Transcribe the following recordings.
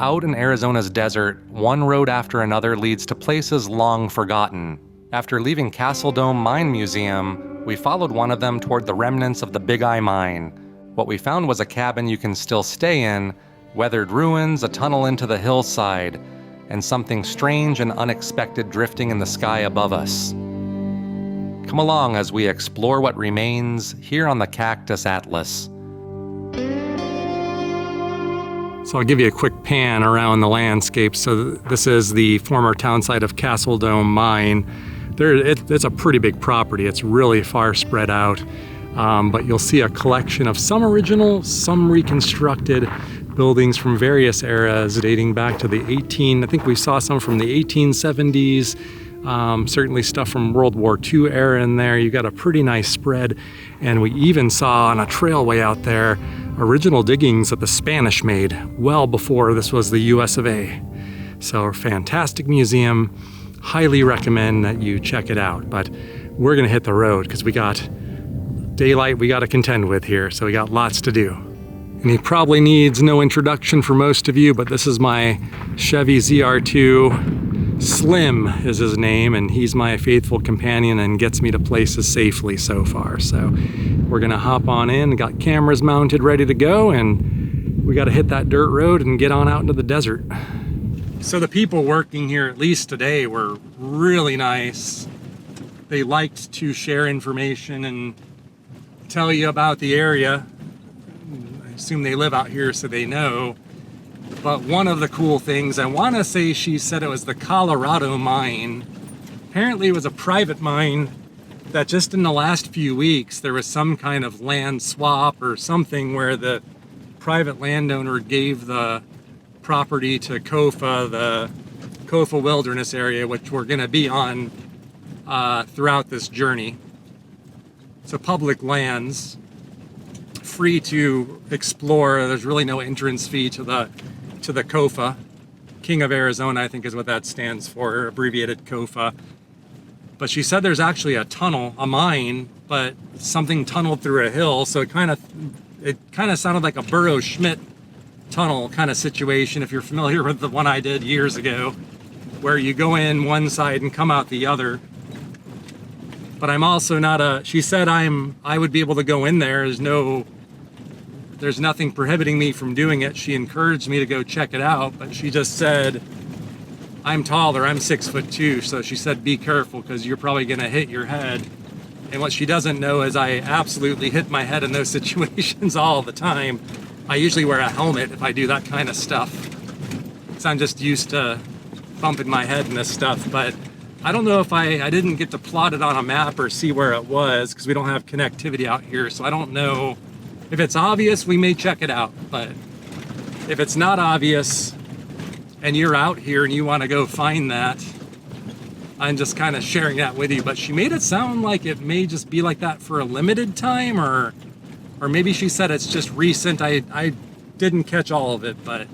out in Arizona's desert, one road after another leads to places long forgotten. After leaving Castle Dome Mine Museum, we followed one of them toward the remnants of the Big Eye Mine. What we found was a cabin you can still stay in, weathered ruins, a tunnel into the hillside, and something strange and unexpected drifting in the sky above us. Come along as we explore what remains here on the Cactus Atlas. So I'll give you a quick pan around the landscape. So this is the former town site of Castle Dome Mine. It's a pretty big property. It's really far spread out. But you'll see a collection of some original, some reconstructed buildings from various eras dating back to I think we saw some from the 1870s. Certainly stuff from World War II era in there. You got a pretty nice spread. And we even saw on a trailway out there original diggings that the Spanish made well before this was the US of A. So a fantastic museum. Highly recommend that you check it out. But we're gonna hit the road because we got daylight we got to contend with here. So we got lots to do. And he probably needs no introduction for most of you, but this is my Chevy ZR2. Slim is his name, and he's my faithful companion and gets me to places safely so far. So we're gonna hop on in, got cameras mounted, ready to go, and we got to hit that dirt road and get on out into the desert. So the people working here, at least today, were really nice. They liked to share information and tell you about the area. I assume they live out here so they know. But one of the cool things, I want to say she said it was the Colorado mine. Apparently it was a private mine that just in the last few weeks there was some kind of land swap or something where the private landowner gave the property to Kofa, the Kofa wilderness area, which we're going to be on throughout this journey. So public lands, free to explore. There's really no entrance fee to the Kofa. King of Arizona, I think is what that stands for, abbreviated Kofa. But she said there's actually a tunnel, a mine, but something tunneled through a hill. So it kind of sounded like a Burrow-Schmidt tunnel kind of situation, if you're familiar with the one I did years ago, where you go in one side and come out the other. But I'm also not she said I would be able to go in there. There's nothing prohibiting me from doing it. She encouraged me to go check it out, but she just said, I'm taller, I'm 6'2", so she said, be careful because you're probably gonna hit your head. And what she doesn't know is I absolutely hit my head in those situations all the time. I usually wear a helmet if I do that kind of stuff. So I'm just used to bumping my head in this stuff, but I don't know if I didn't get to plot it on a map or see where it was because we don't have connectivity out here. So I don't know if it's obvious, we may check it out. But if it's not obvious and you're out here and you want to go find that, I'm just kind of sharing that with you. But she made it sound like it may just be like that for a limited time, or maybe she said it's just recent. I didn't catch all of it, but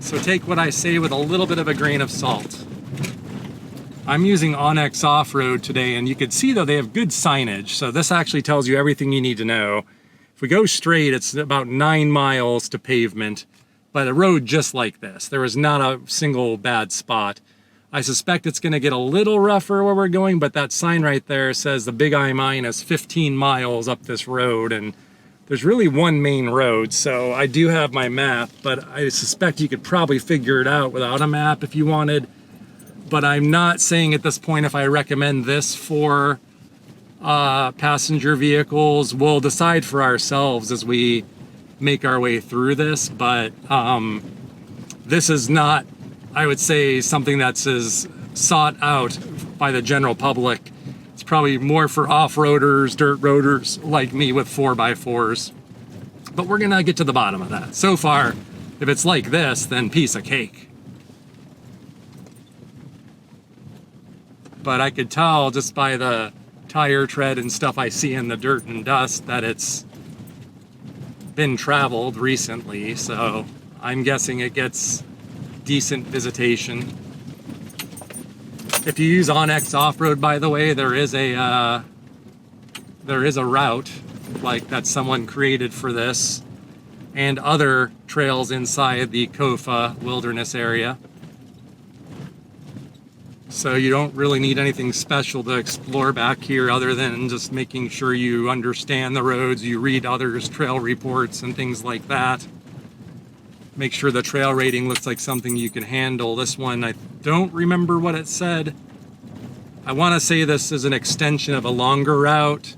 so take what I say with a little bit of a grain of salt. I'm using Onyx Off-Road today, and you can see though they have good signage. So this actually tells you everything you need to know. If we go straight, it's about 9 miles to pavement, but a road just like this. There was not a single bad spot. I suspect it's gonna get a little rougher where we're going, but that sign right there says the Big Eye Mine is 15 miles up this road, and there's really one main road. So I do have my map, but I suspect you could probably figure it out without a map if you wanted. But I'm not saying at this point if I recommend this for passenger vehicles. We'll decide for ourselves as we make our way through this, but this is not, I would say, something that's as sought out by the general public. It's probably more for off-roaders, dirt roaders like me with 4x4s. But we're gonna get to the bottom of that. So far, if it's like this, then piece of cake. But I could tell just by the tire tread and stuff I see in the dirt and dust that it's been traveled recently, so I'm guessing it gets decent visitation. If you use Onyx Off-Road, by the way, there is a route like that someone created for this. and other trails inside the Kofa wilderness area. So you don't really need anything special to explore back here other than just making sure you understand the roads, you read others' trail reports and things like that. Make sure the trail rating looks like something you can handle. This one, I don't remember what it said. I want to say this is an extension of a longer route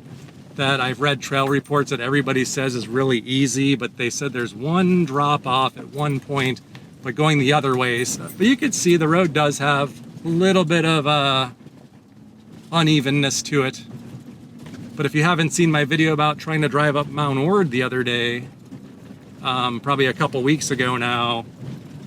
that I've read trail reports that everybody says is really easy, but they said there's one drop off at one point, but going the other way. But you could see the road does have a little bit of unevenness to it. But if you haven't seen my video about trying to drive up Mount Ord the other day, probably a couple weeks ago now,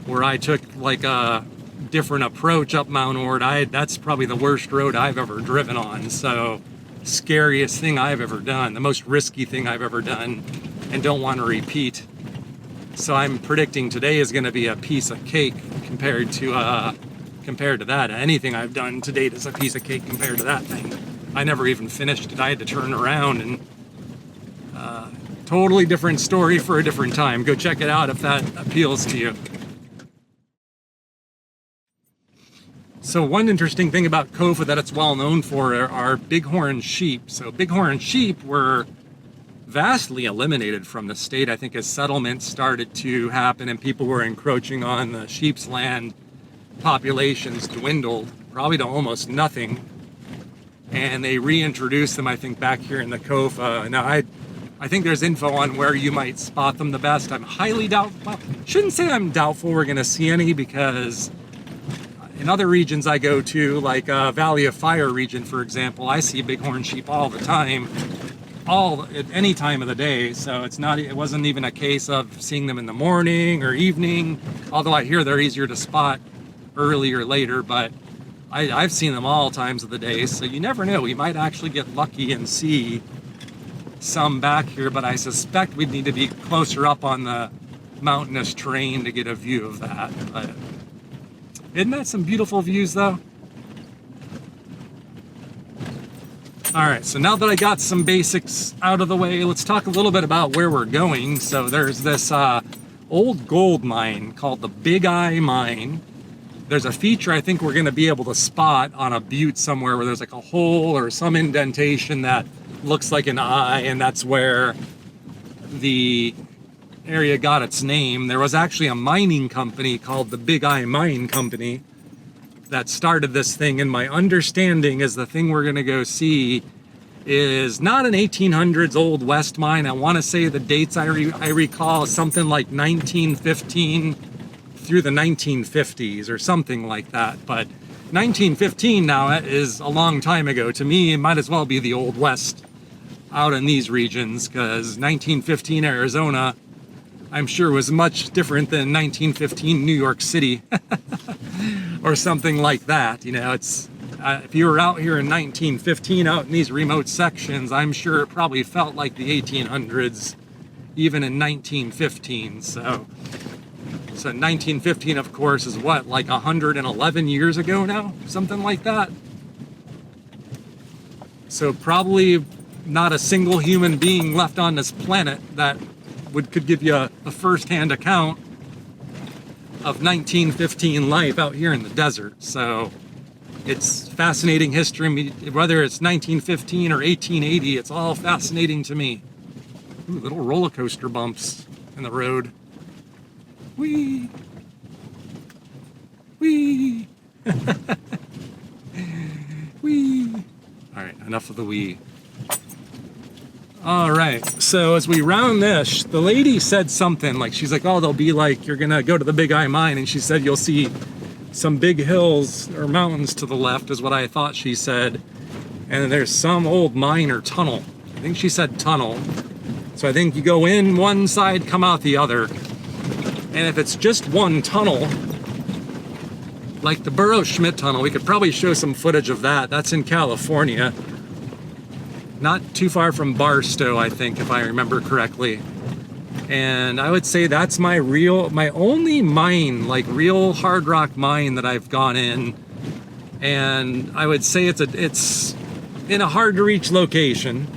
where I took like a different approach up Mount Ord, that's probably the worst road I've ever driven on. So scariest thing I've ever done, the most risky thing I've ever done, and don't want to repeat. So I'm predicting today is going to be a piece of cake compared to that. Anything I've done to date is a piece of cake compared to that thing. I never even finished it. I had to turn around, and totally different story for a different time. Go check it out if that appeals to you. So one interesting thing about Kofa that it's well known for are bighorn sheep. So bighorn sheep were vastly eliminated from the state, I think, as settlements started to happen and people were encroaching on the sheep's land. Populations dwindled probably to almost nothing, and they reintroduced them, I think, back here in the Kofa. Now I think there's info on where you might spot them the best. I'm highly doubtful. Shouldn't say I'm doubtful we're going to see any, because in other regions I go to, like Valley of Fire region, for example, I see bighorn sheep all the time, at any time of the day. So it wasn't even a case of seeing them in the morning or evening, although I hear they're easier to spot early or later, but I've seen them all times of the day. So you never know, we might actually get lucky and see some back here, but I suspect we'd need to be closer up on the mountainous terrain to get a view of that. But isn't that some beautiful views though? All right, so now that I got some basics out of the way, let's talk a little bit about where we're going. So there's this old gold mine called the Big Eye Mine. There's a feature I think we're gonna be able to spot on a butte somewhere where there's like a hole or some indentation that looks like an eye, and that's where the area got its name. There was actually a mining company called the Big Eye Mine Company that started this thing, and my understanding is the thing we're gonna go see is not an 1800s Old West mine. I wanna say the dates I recall is something like 1915 through the 1950s or something like that. But 1915 now is a long time ago. To me, it might as well be the Old West out in these regions, because 1915 Arizona, I'm sure, was much different than 1915 New York City or something like that. You know, it's if you were out here in 1915 out in these remote sections, I'm sure it probably felt like the 1800s even in 1915. So 1915, of course, is what, like 111 years ago now? Something like that. So probably not a single human being left on this planet that could give you a first-hand account of 1915 life out here in the desert. So it's fascinating history. Whether it's 1915 or 1880, it's all fascinating to me. Ooh, little roller coaster bumps in the road. Whee! Whee! Whee! All right, enough of the wee. All right, so as we round this, the lady said something like, she's like, oh, they'll be like, you're gonna go to the Big Eye Mine, and she said you'll see some big hills or mountains to the left, is what I thought she said, and there's some old mine or tunnel. I think she said tunnel. So I think you go in one side, come out the other. And if it's just one tunnel, like the Burrow-Schmidt tunnel, we could probably show some footage of that. That's in California. Not too far from Barstow, I think, if I remember correctly. And I would say that's my only mine, like real hard rock mine that I've gone in. And I would say it's in a hard to reach location.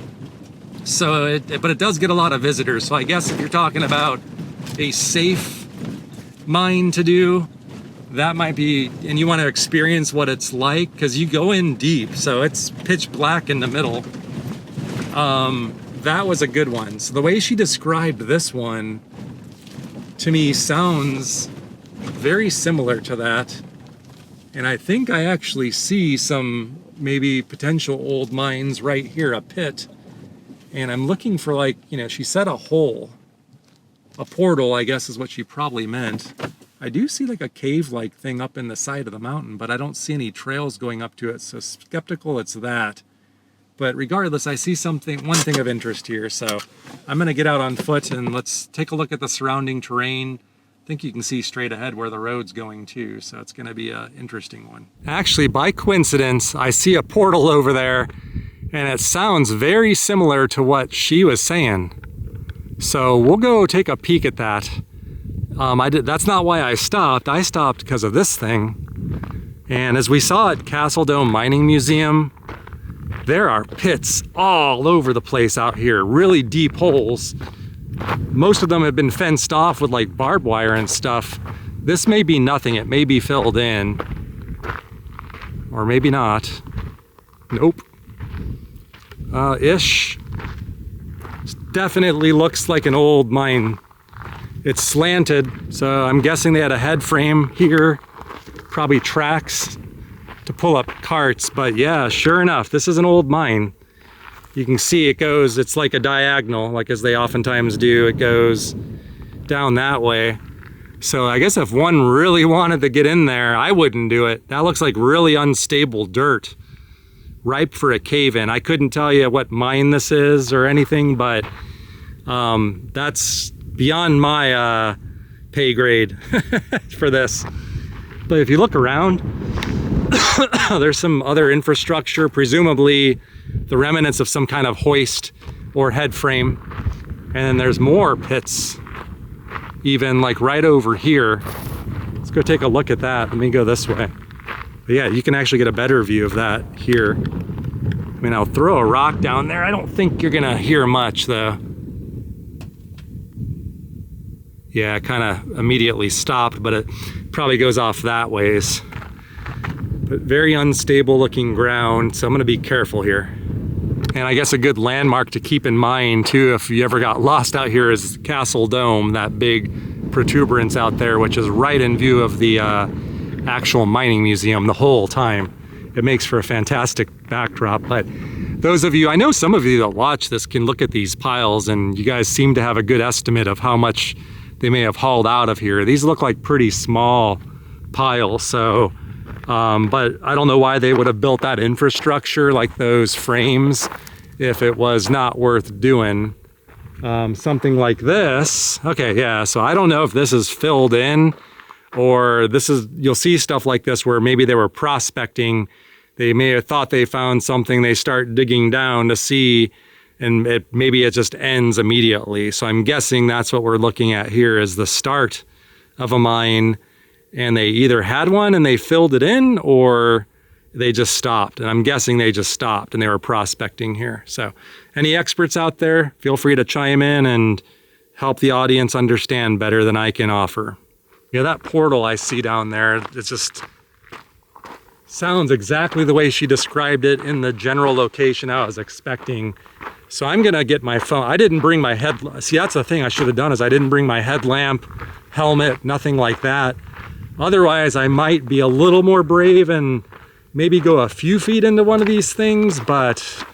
So but it does get a lot of visitors. So I guess if you're talking about a safe mine to do, that might be, and you want to experience what it's like, because you go in deep, so it's pitch black in the middle. That was a good one. So the way she described this one to me sounds very similar to that. And I think I actually see some maybe potential old mines right here, a pit. And I'm looking for, like, you know, she said a hole. A portal, I guess, is what she probably meant. I do see like a cave-like thing up in the side of the mountain, but I don't see any trails going up to it, so skeptical it's that. But regardless, I see one thing of interest here, so I'm gonna get out on foot and let's take a look at the surrounding terrain. I think you can see straight ahead where the road's going too, so it's gonna be an interesting one. Actually, by coincidence, I see a portal over there, and it sounds very similar to what she was saying. So we'll go take a peek at that. That's not why I stopped. I stopped because of this thing. And as we saw at Castle Dome Mining Museum, there are pits all over the place out here, really deep holes. Most of them have been fenced off with like barbed wire and stuff. This may be nothing, it may be filled in. Or maybe not. Nope. Ish. Definitely looks like an old mine. It's slanted, so I'm guessing they had a head frame here, probably tracks to pull up carts, but yeah, sure enough, this is an old mine. You can see it goes, it's like a diagonal, like as they oftentimes do, it goes down that way. So I guess if one really wanted to get in there, I wouldn't do it. That looks like really unstable dirt, ripe for a cave-in. I couldn't tell you what mine this is or anything, but that's beyond my pay grade for this. But if you look around, there's some other infrastructure, presumably the remnants of some kind of hoist or head frame. And then there's more pits, even like right over here. Let's go take a look at that. Let me go this way. But yeah, you can actually get a better view of that here. I mean, I'll throw a rock down there. I don't think you're gonna hear much though. Yeah, it kind of immediately stopped, but it probably goes off that ways. But very unstable looking ground, so I'm gonna be careful here. And I guess a good landmark to keep in mind too, if you ever got lost out here, is Castle Dome, that big protuberance out there, which is right in view of the actual mining museum the whole time. It makes for a fantastic backdrop. But those of you, I know some of you that watch this can look at these piles, and you guys seem to have a good estimate of how much they may have hauled out of here. These look like pretty small piles, so but I don't know why they would have built that infrastructure like those frames if it was not worth doing. Something like this. Okay, yeah, so I don't know if this is filled in, or this is, you'll see stuff like this where maybe they were prospecting. They may have thought they found something, they start digging down to see, and maybe it just ends immediately. So I'm guessing that's what we're looking at here, is the start of a mine, and they either had one and they filled it in, or they just stopped. And I'm guessing they just stopped and they were prospecting here. So any experts out there, feel free to chime in and help the audience understand better than I can offer. Yeah, that portal I see down there, it just sounds exactly the way she described it in the general location I was expecting. So I'm gonna get my phone. I didn't bring my see, that's the thing I should have done, is I didn't bring my headlamp, helmet, nothing like that. Otherwise, I might be a little more brave and maybe go a few feet into one of these things, but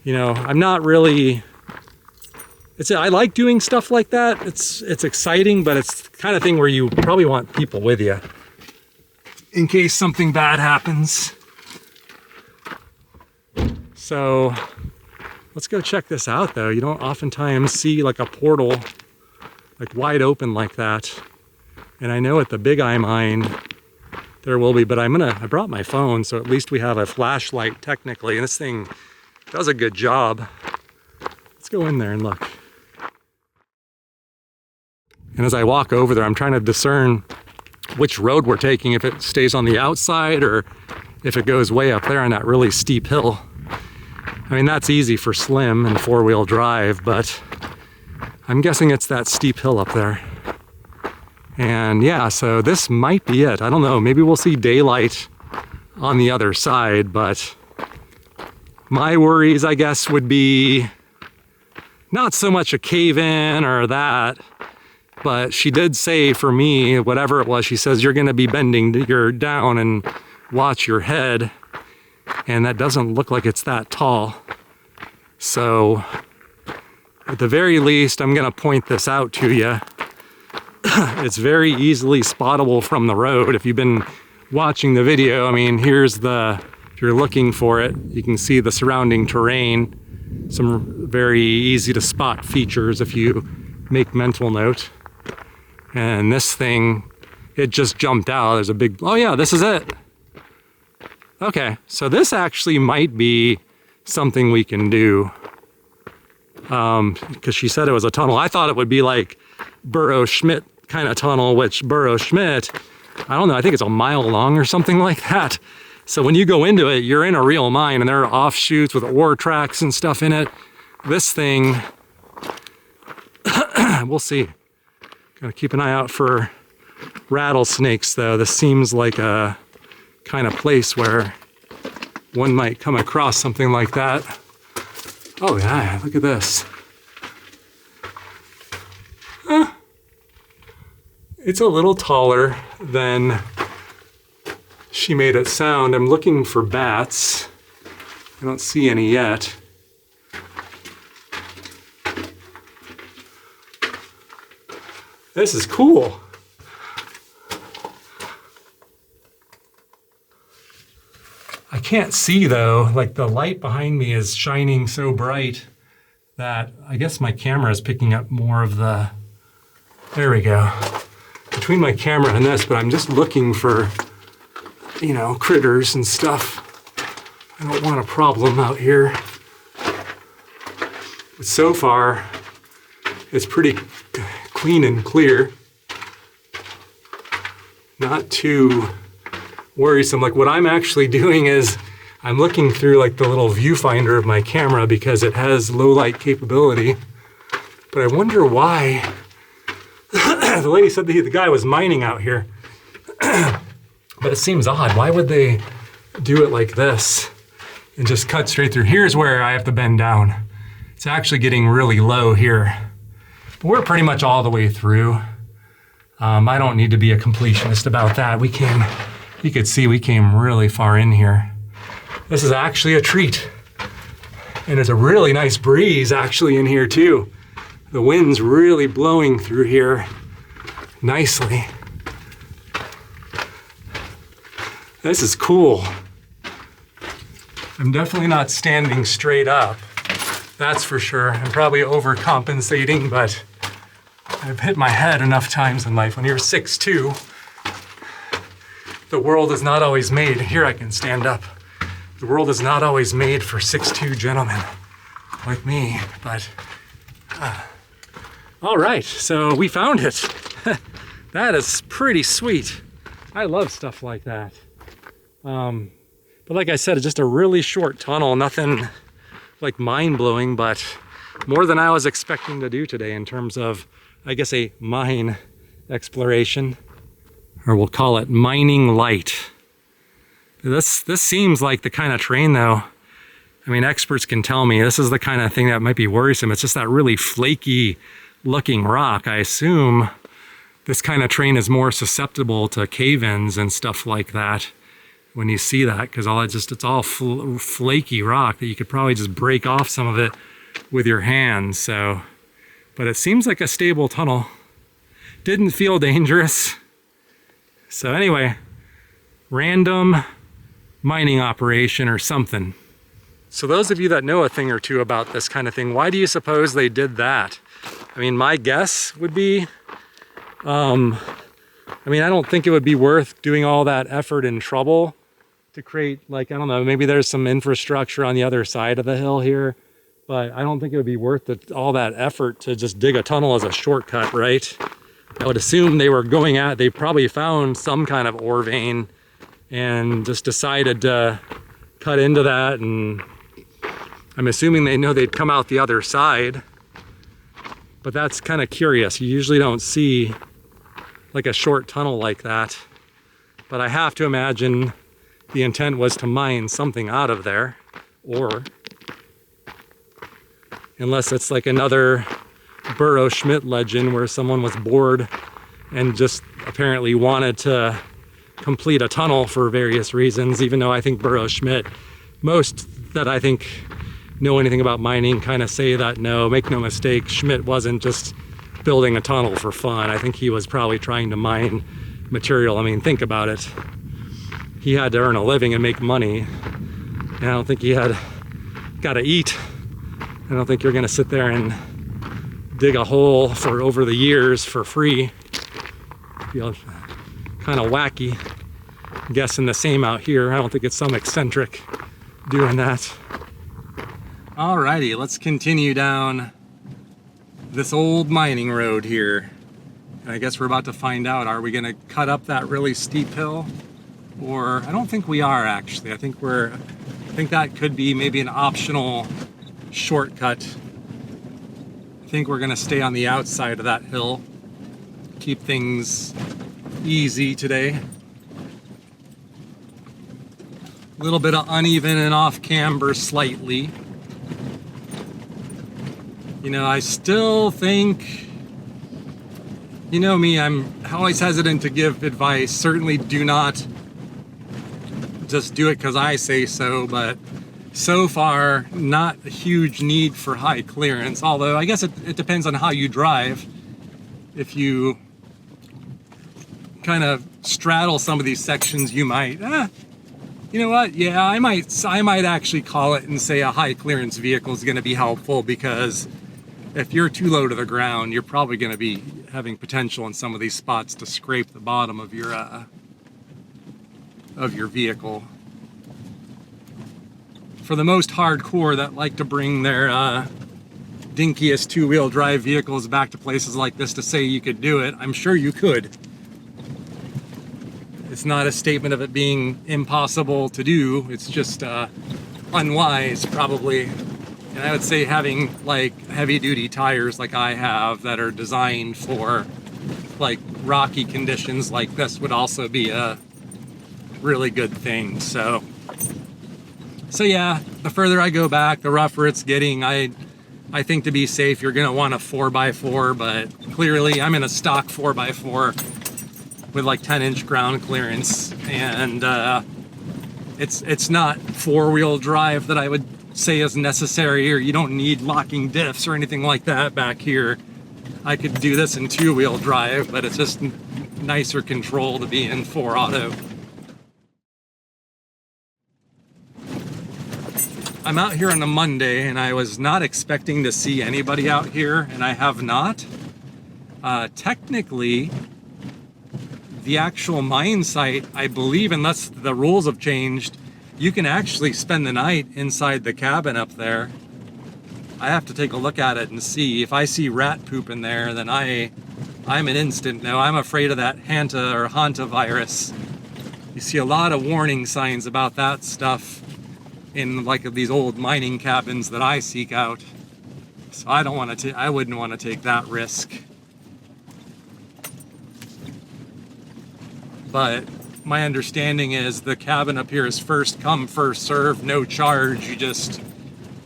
you know, I'm not really, I like doing stuff like that. It's exciting, but it's the kind of thing where you probably want people with you in case something bad happens. So let's go check this out though. You don't oftentimes see like a portal like wide open like that. And I know at the Big Eye Mine there will be, but I brought my phone, so at least we have a flashlight technically, and this thing does a good job. Let's go in there and look. And as I walk over there, I'm trying to discern which road we're taking, if it stays on the outside or if it goes way up there on that really steep hill. I mean, that's easy for Slim and four-wheel drive, but I'm guessing it's that steep hill up there. And yeah, so this might be it. I don't know, maybe we'll see daylight on the other side, but my worries, I guess, would be not so much a cave-in or that, but she did say for me, whatever it was, she says you're gonna be bending your down and watch your head, and that doesn't look like it's that tall. So at the very least, I'm gonna point this out to you. It's very easily spottable from the road. If you've been watching the video, I mean, here's the, if you're looking for it, you can see the surrounding terrain. Some very easy to spot features if you make mental note. And this thing, it just jumped out. There's a big, oh yeah, this is it. Okay, so this actually might be something we can do. Because she said it was a tunnel. I thought it would be like Burrow-Schmidt kind of tunnel, which Burrow-Schmidt, I don't know, I think it's a mile long or something like that. So when you go into it, you're in a real mine, and there are offshoots with ore tracks and stuff in it. This thing, we'll see. Gotta keep an eye out for rattlesnakes though. This seems like a kind of place where one might come across something like that. Oh yeah, look at this. It's a little taller than she made it sound. I'm looking for bats. I don't see any yet. This is cool. I can't see though, like the light behind me is shining so bright that I guess my camera is picking up more of the, there we go. Between my camera and this, but I'm just looking for, you know, critters and stuff. I don't want a problem out here. But so far, it's pretty clean and clear. Not too worrisome. Like what I'm actually doing is I'm looking through like the little viewfinder of my camera because it has low light capability. But I wonder why. The lady said the guy was mining out here. But it seems odd. Why would they do it like this and just cut straight through? Here's where I have to bend down. It's actually getting really low here. But we're pretty much all the way through. I don't need to be a completionist about that. You could see we came really far in here. This is actually a treat. And there's a really nice breeze actually in here too. The wind's really blowing through here nicely. This is cool. I'm definitely not standing straight up. That's for sure. I'm probably overcompensating, but I've hit my head enough times in life. When you're 6'2", the world is not always made. Here I can stand up. The world is not always made for 6'2" gentlemen like me, but all right, so we found it. That is pretty sweet. I love stuff like that. But like I said, it's just a really short tunnel, nothing like mind-blowing, but more than I was expecting to do today in terms of, I guess, a mine exploration, or we'll call it mining light. This seems like the kind of terrain though, I mean, experts can tell me this is the kind of thing that might be worrisome. It's just that really flaky looking rock. I assume this kind of terrain is more susceptible to cave-ins and stuff like that when you see that, because it's all flaky rock that you could probably just break off some of it with your hands. So, but it seems like a stable tunnel. Didn't feel dangerous. So anyway, random mining operation or something. So those of you that know a thing or two about this kind of thing, why do you suppose they did that? I mean, my guess would be, I mean, I don't think it would be worth doing all that effort and trouble to create, like, I don't know, maybe there's some infrastructure on the other side of the hill here, but I don't think it would be worth all that effort to just dig a tunnel as a shortcut, right? I would assume they probably found some kind of ore vein and just decided to cut into that, and I'm assuming they know they'd come out the other side. But that's kind of curious. You usually don't see like a short tunnel like that. But I have to imagine the intent was to mine something out of there, or unless it's like another Burrow Schmidt legend where someone was bored and just apparently wanted to complete a tunnel for various reasons, even though I think Burrow Schmidt, most that I think know anything about mining kind of say that no, make no mistake, Schmidt wasn't just building a tunnel for fun. I think he was probably trying to mine material. I mean, think about it. He had to earn a living and make money. And I don't think he had got to eat. I don't think you're going to sit there and dig a hole for over the years for free. Feel kind of wacky. I'm guessing the same out here. I don't think it's some eccentric doing that. Alrighty, let's continue down this old mining road here. And I guess we're about to find out, are we going to cut up that really steep hill? Or I don't think we are, actually. I think that could be maybe an optional shortcut. I think we're going to stay on the outside of that hill. Keep things easy today. A little bit of uneven and off camber slightly. You know, I still think, you know me, I'm always hesitant to give advice. Certainly do not just do it because I say so, but so far, not a huge need for high clearance. Although I guess it depends on how you drive. If you kind of straddle some of these sections, you might, you know what? Yeah, I might actually call it and say a high clearance vehicle is going to be helpful, because if you're too low to the ground, you're probably going to be having potential in some of these spots to scrape the bottom of your vehicle. For the most hardcore that like to bring their dinkiest two-wheel drive vehicles back to places like this to say you could do it, I'm sure you could. It's not a statement of it being impossible to do, it's just unwise probably. And I would say having like heavy duty tires like I have that are designed for like rocky conditions like this would also be a really good thing. So yeah, the further I go back, the rougher it's getting. I think to be safe, you're gonna want a 4x4, but clearly I'm in a stock 4x4 with like 10-inch ground clearance, and it's not four-wheel drive that I would say is necessary, or you don't need locking diffs or anything like that back here. I could do this in two-wheel drive, but it's just nicer control to be in 4-auto. I'm out here on a Monday, and I was not expecting to see anybody out here, and I have not. Technically, the actual mine site, I believe, unless the rules have changed, you can actually spend the night inside the cabin up there. I have to take a look at it and see. If I see rat poop in there, then I'm an instant no. I'm afraid of that Hanta virus. You see a lot of warning signs about that stuff in like these old mining cabins that I seek out. So I wouldn't want to take that risk. But my understanding is the cabin up here is first come, first serve, no charge. You just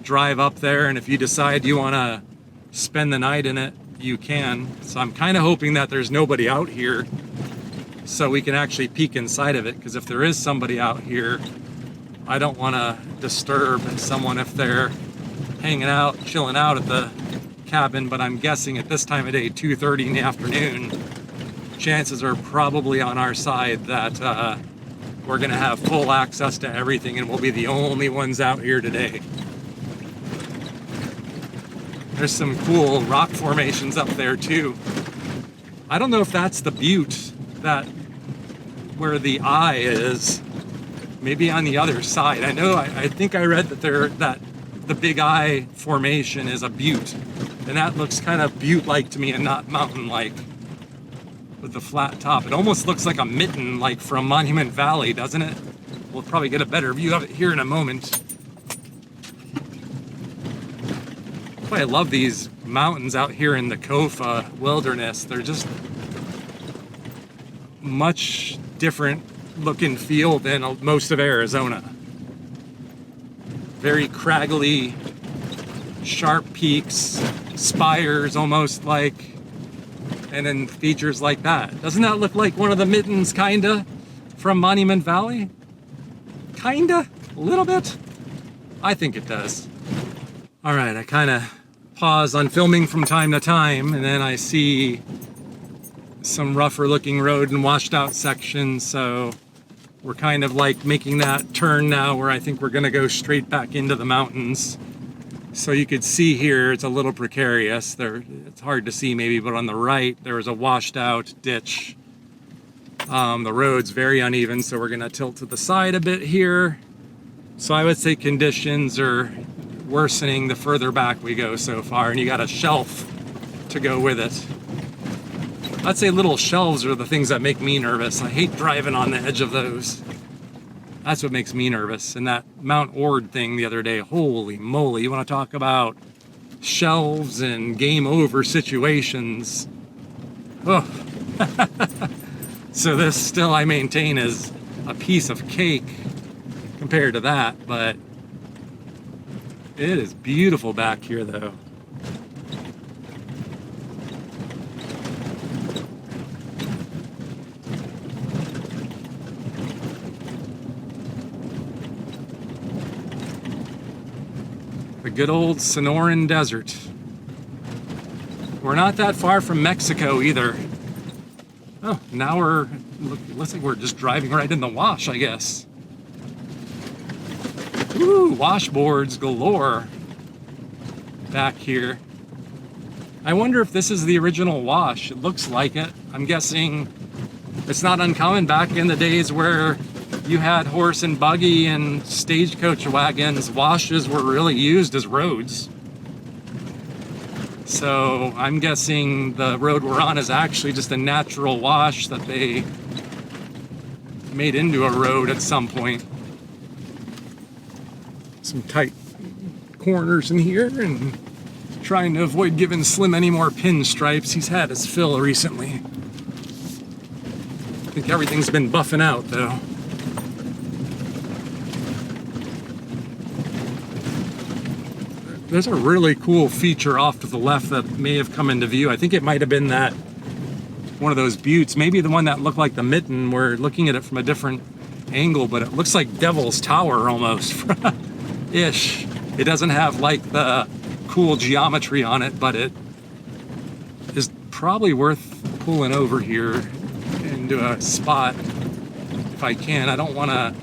drive up there, and if you decide you want to spend the night in it, you can. So I'm kind of hoping that there's nobody out here so we can actually peek inside of it, because if there is somebody out here, I don't want to disturb someone if they're hanging out, chilling out at the cabin. But I'm guessing at this time of day, 2:30 in the afternoon, chances are probably on our side that we're going to have full access to everything, and we'll be the only ones out here today. There's some cool rock formations up there too. I don't know if that's the butte, that where the eye is. Maybe on the other side. I think I read that the Big Eye formation is a butte, and that looks kind of butte-like to me and not mountain-like with the flat top. It almost looks like a mitten, like from Monument Valley, doesn't it? We'll probably get a better view of it here in a moment. I love these mountains out here in the Kofa wilderness. They're just much different look and feel than most of Arizona. Very craggly, sharp peaks, spires almost like, and then features like that. Doesn't that look like one of the mittens, kinda, from Monument Valley? Kinda? A little bit? I think it does. All right, I kind of pause on filming from time to time, and then I see some rougher looking road and washed out sections, so we're kind of like making that turn now where I think we're gonna go straight back into the mountains. So you could see here, it's a little precarious. It's hard to see maybe, but on the right, there was a washed out ditch. The road's very uneven, so we're gonna tilt to the side a bit here. So I would say conditions are worsening the further back we go so far, and you got a shelf to go with it. I'd say little shelves are the things that make me nervous. I hate driving on the edge of those. That's what makes me nervous. And that Mount Ord thing the other day, holy moly, you want to talk about shelves and game over situations. Oh. So this still I maintain is a piece of cake compared to that, but it is beautiful back here though. The good old Sonoran Desert. We're not that far from Mexico either. Oh, now looks like we're just driving right in the wash, I guess. Ooh, washboards galore back here. I wonder if this is the original wash. It looks like it. I'm guessing it's not uncommon back in the days where you had horse and buggy and stagecoach wagons. Washes were really used as roads. So I'm guessing the road we're on is actually just a natural wash that they made into a road at some point. Some tight corners in here, and trying to avoid giving Slim any more pinstripes. He's had his fill recently. I think everything's been buffing out though. There's a really cool feature off to the left that may have come into view. I think it might have been that one of those buttes, maybe the one that looked like the mitten. We're looking at it from a different angle, but it looks like Devil's Tower almost. Ish. It doesn't have like the cool geometry on it, but it is probably worth pulling over here into a spot if I can. I don't want to.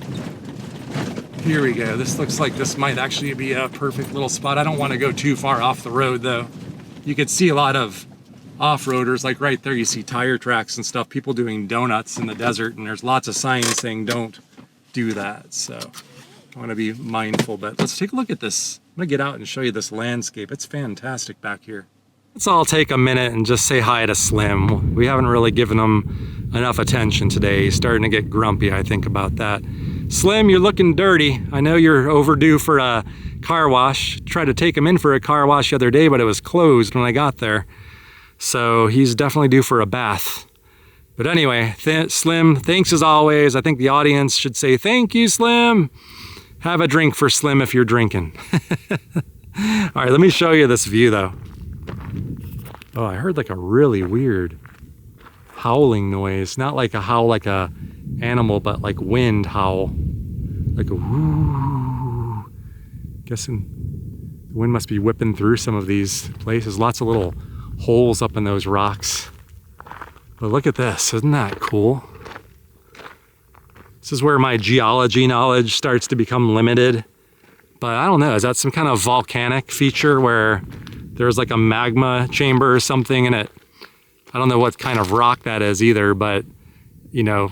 Here we go. This looks like this might actually be a perfect little spot. I don't want to go too far off the road though. You could see a lot of off-roaders, like right there you see tire tracks and stuff, people doing donuts in the desert, and there's lots of signs saying don't do that. So I want to be mindful, but let's take a look at this. I'm gonna get out and show you this landscape. It's fantastic back here. Let's all take a minute and just say hi to Slim. We haven't really given him enough attention today. He's starting to get grumpy, I think, about that. Slim, you're looking dirty. I know you're overdue for a car wash. Tried to take him in for a car wash the other day, but it was closed when I got there. So he's definitely due for a bath. But anyway, Slim, thanks as always. I think the audience should say thank you, Slim. Have a drink for Slim if you're drinking. All right, let me show you this view though. Oh, I heard like a really weird howling noise. Not like a howl like a animal, but like wind howl. Like a whoo. Guessing the wind must be whipping through some of these places. Lots of little holes up in those rocks. But look at this, isn't that cool? This is where my geology knowledge starts to become limited. But I don't know, is that some kind of volcanic feature where there's like a magma chamber or something in it? I don't know what kind of rock that is either, but you know,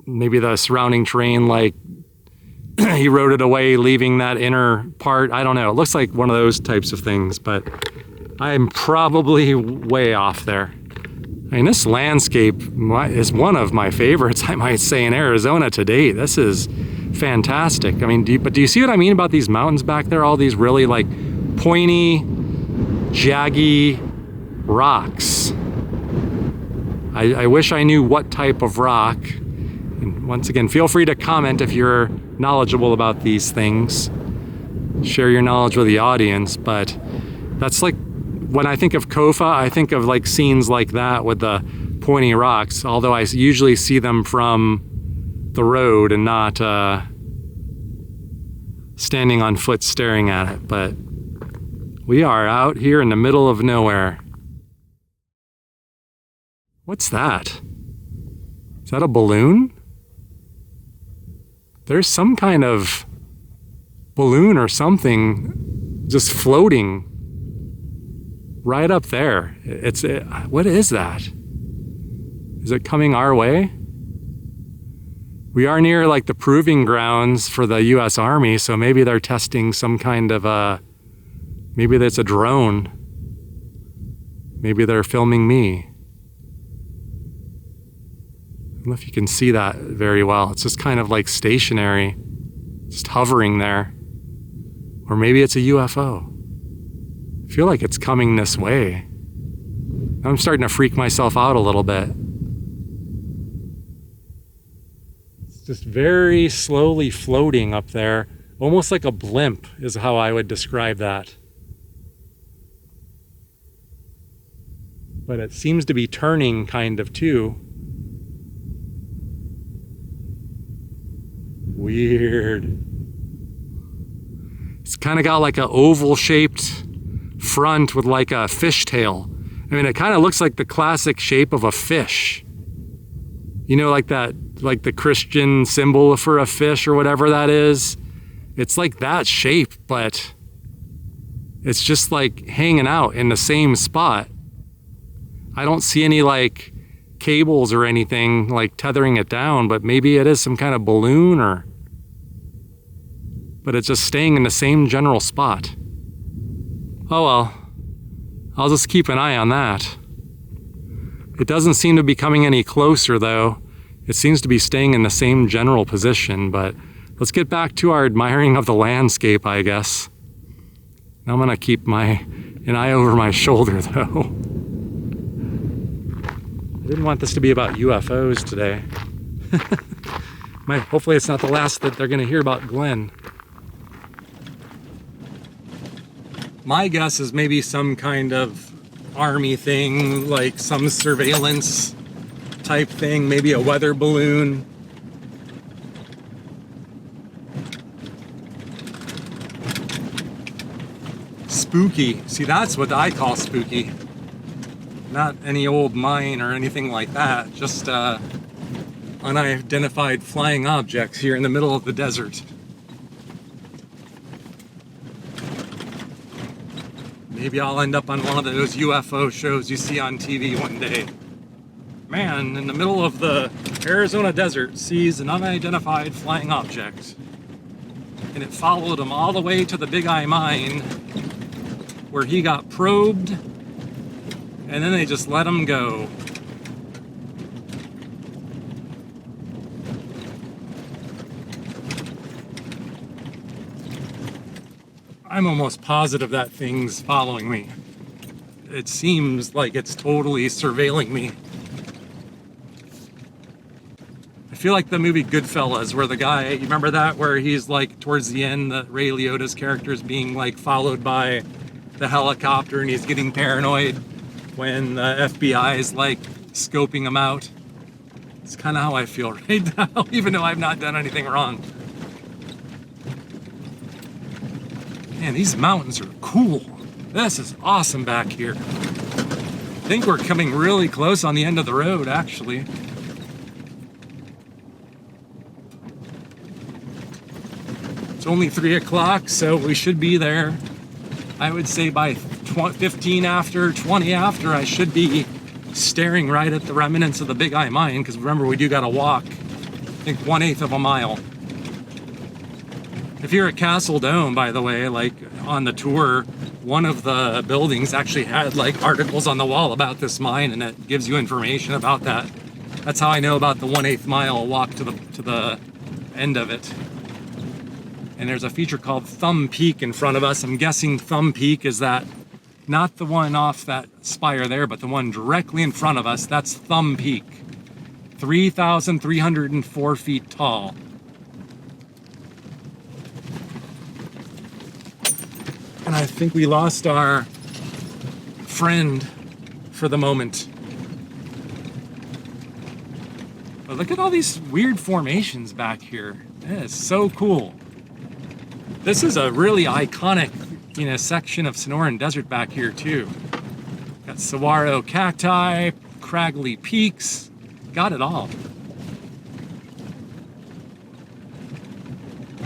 maybe the surrounding terrain like eroded away, leaving that inner part. I don't know, it looks like one of those types of things, but I'm probably way off there. I mean, this landscape is one of my favorites, I might say, in Arizona to date. This is fantastic. I mean, do you see what I mean about these mountains back there? All these really like pointy, jaggy rocks. I wish I knew what type of rock. And once again, feel free to comment if you're knowledgeable about these things. Share your knowledge with the audience, but that's like, when I think of Kofa, I think of like scenes like that with the pointy rocks, although I usually see them from the road and not standing on foot staring at it. But we are out here in the middle of nowhere. What's that? Is that a balloon? There's some kind of balloon or something just floating right up there. What is that? Is it coming our way? We are near like the proving grounds for the US Army, so maybe they're testing some kind of maybe that's a drone. Maybe they're filming me. I don't know if you can see that very well. It's just kind of like stationary, just hovering there. Or maybe it's a UFO. I feel like it's coming this way. I'm starting to freak myself out a little bit. It's just very slowly floating up there, almost like a blimp is how I would describe that. But it seems to be turning kind of too. Weird. It's kind of got like an oval shaped front with like a fishtail. I mean, it kind of looks like the classic shape of a fish. You know, like that, like the Christian symbol for a fish or whatever that is. It's like that shape, but it's just like hanging out in the same spot. I don't see any like cables or anything like tethering it down, but maybe it is some kind of balloon or, but it's just staying in the same general spot. Oh well, I'll just keep an eye on that. It doesn't seem to be coming any closer though. It seems to be staying in the same general position, but let's get back to our admiring of the landscape, I guess. I'm gonna keep an eye over my shoulder though. I didn't want this to be about UFOs today. Hopefully it's not the last that they're gonna hear about Glenn. My guess is maybe some kind of army thing, like some surveillance type thing, maybe a weather balloon. Spooky. See, that's what I call spooky. Not any old mine or anything like that, just unidentified flying objects here in the middle of the desert. Maybe I'll end up on one of those UFO shows you see on TV one day. Man in the middle of the Arizona desert sees an unidentified flying object. And it followed him all the way to the Big Eye mine where he got probed, and then they just let him go. I'm almost positive that thing's following me. It seems like it's totally surveilling me. I feel like the movie Goodfellas, where the guy, you remember that, where he's like towards the end, the Ray Liotta's character is being like followed by the helicopter and he's getting paranoid when the FBI is like scoping him out. It's kind of how I feel right now, even though I've not done anything wrong. Man, these mountains are cool. This is awesome back here. I think we're coming really close on the end of the road, actually. It's only 3 o'clock, so we should be there. I would say by 15 after, 20 after, I should be staring right at the remnants of the Big Eye mine, because remember, we do gotta walk, I think 1/8 of a mile. If you're at Castle Dome, by the way, like on the tour, one of the buildings actually had like articles on the wall about this mine, and it gives you information about that. That's how I know about the 1/8 mile walk to the end of it. And there's a feature called Thumb Peak in front of us. I'm guessing Thumb Peak is that, not the one off that spire there, but the one directly in front of us. That's Thumb Peak, 3,304 feet tall. And I think we lost our friend for the moment. But look at all these weird formations back here. That is so cool. This is a really iconic, section of Sonoran Desert back here too. Got saguaro cacti, craggly peaks, got it all.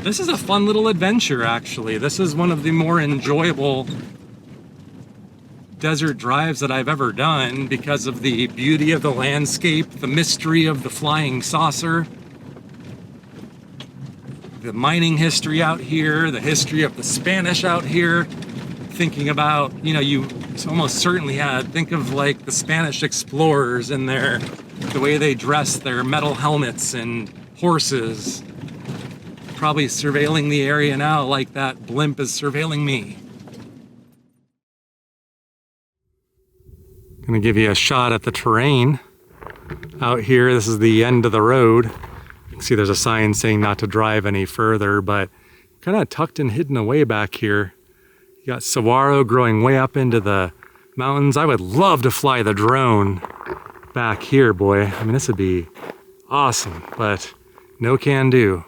This is a fun little adventure, actually. This is one of the more enjoyable desert drives that I've ever done because of the beauty of the landscape, the mystery of the flying saucer, the mining history out here, the history of the Spanish out here. Thinking about, you almost certainly think of like the Spanish explorers and the way they dress, their metal helmets and horses. Probably surveilling the area now like that blimp is surveilling me. Gonna give you a shot at the terrain out here. This is the end of the road. You can see there's a sign saying not to drive any further, but kind of tucked and hidden away back here. You got saguaro growing way up into the mountains. I would love to fly the drone back here, boy. I mean, this would be awesome, but no can do.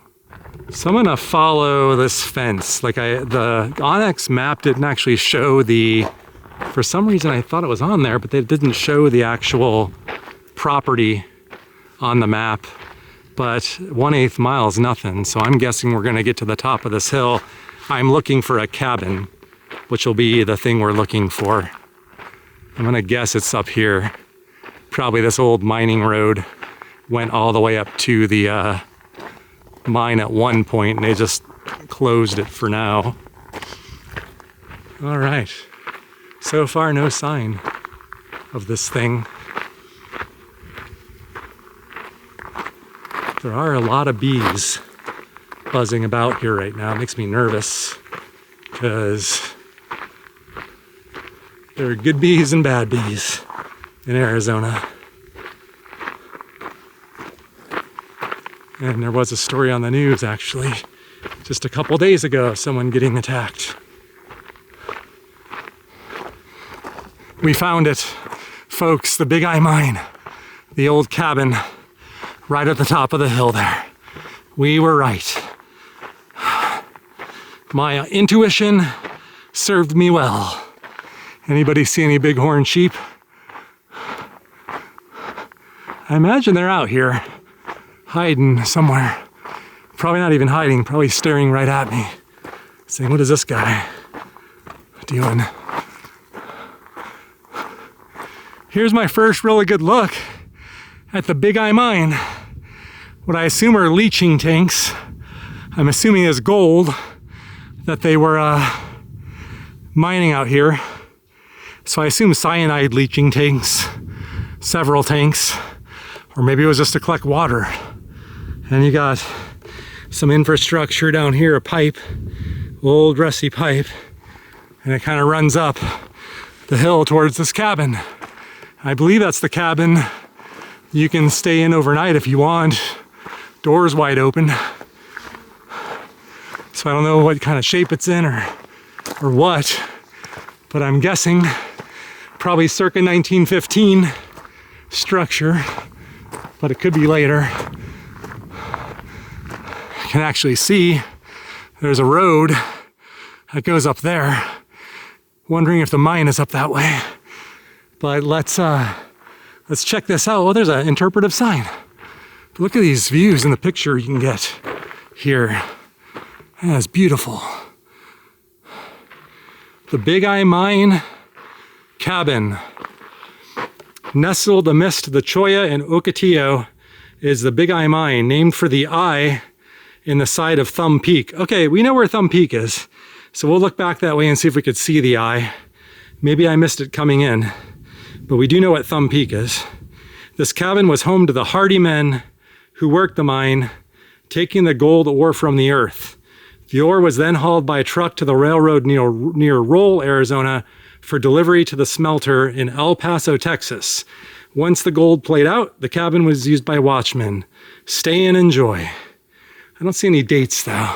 So I'm gonna follow this fence. The Onyx map didn't actually show for some reason I thought it was on there, but they didn't show the actual property on the map. But 1/8 mile is nothing, so I'm guessing we're gonna get to the top of this hill. I'm looking for a cabin, which will be the thing we're looking for. I'm gonna guess it's up here. Probably this old mining road went all the way up to the mine at one point and they just closed it for now. All right, so far no sign of this thing. There are a lot of bees buzzing about here right now. It makes me nervous because there are good bees and bad bees in Arizona. And there was a story on the news actually just a couple days ago of someone getting attacked. We found it, folks, the Big Eye Mine, the old cabin right at the top of the hill there. We were right. My intuition served me well. Anybody see any bighorn sheep? I imagine they're out here hiding somewhere. Probably not even hiding, probably staring right at me, saying, what is this guy doing? Here's my first really good look at the Big Eye Mine. What I assume are leaching tanks. I'm assuming is gold that they were mining out here. So I assume cyanide leaching tanks, several tanks, or maybe it was just to collect water. And you got some infrastructure down here, a pipe, old rusty pipe, and it kind of runs up the hill towards this cabin. I believe that's the cabin you can stay in overnight if you want. Doors wide open. So I don't know what kind of shape it's in or what, but I'm guessing probably circa 1915 structure, but it could be later. You can actually see there's a road that goes up there. Wondering if the mine is up that way. But let's check this out. Oh, there's an interpretive sign. But look at these views in the picture you can get here. That's beautiful. The Big Eye Mine cabin. Nestled amidst the Cholla and Ocotillo is the Big Eye Mine, named for the eye in the side of Thumb Peak. Okay, we know where Thumb Peak is, so we'll look back that way and see if we could see the eye. Maybe I missed it coming in, but we do know what Thumb Peak is. This cabin was home to the hardy men who worked the mine, taking the gold ore from the earth. The ore was then hauled by truck to the railroad near Roll, Arizona, for delivery to the smelter in El Paso, Texas. Once the gold played out, the cabin was used by watchmen. Stay and enjoy. I don't see any dates though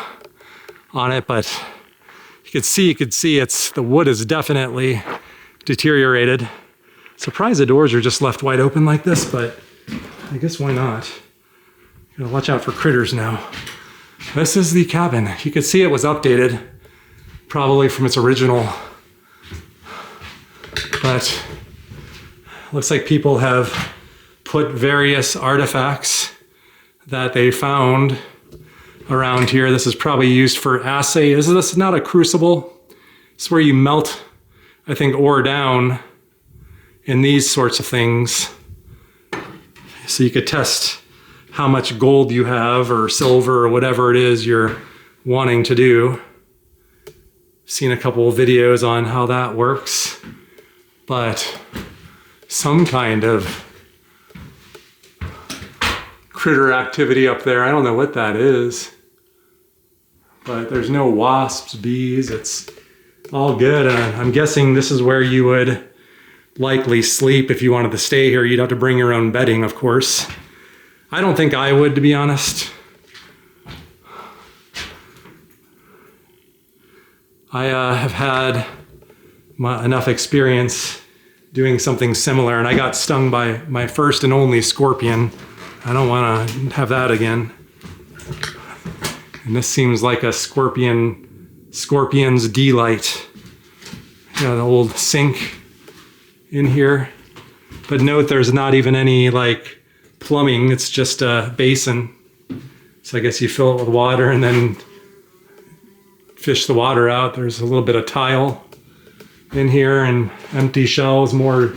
on it, but you could see the wood is definitely deteriorated. Surprised the doors are just left wide open like this, but I guess why not? Gotta watch out for critters now. This is the cabin. You can see it was updated, probably from its original, but looks like people have put various artifacts that they found around here. This is probably used for assay. This is not a crucible. It's where you melt, I think, ore down in these sorts of things. So you could test how much gold you have or silver or whatever it is you're wanting to do. Seen a couple of videos on how that works, but some kind of critter activity up there. I don't know what that is, but there's no wasps, bees. It's all good. I'm guessing this is where you would likely sleep if you wanted to stay here. You'd have to bring your own bedding, of course. I don't think I would, to be honest. I have had enough experience doing something similar, and I got stung by my first and only scorpion. I don't want to have that again. And this seems like a scorpion's delight. Got an old sink in here, but note there's not even any like plumbing. It's just a basin. So I guess you fill it with water and then fish the water out. There's a little bit of tile in here and empty shelves, more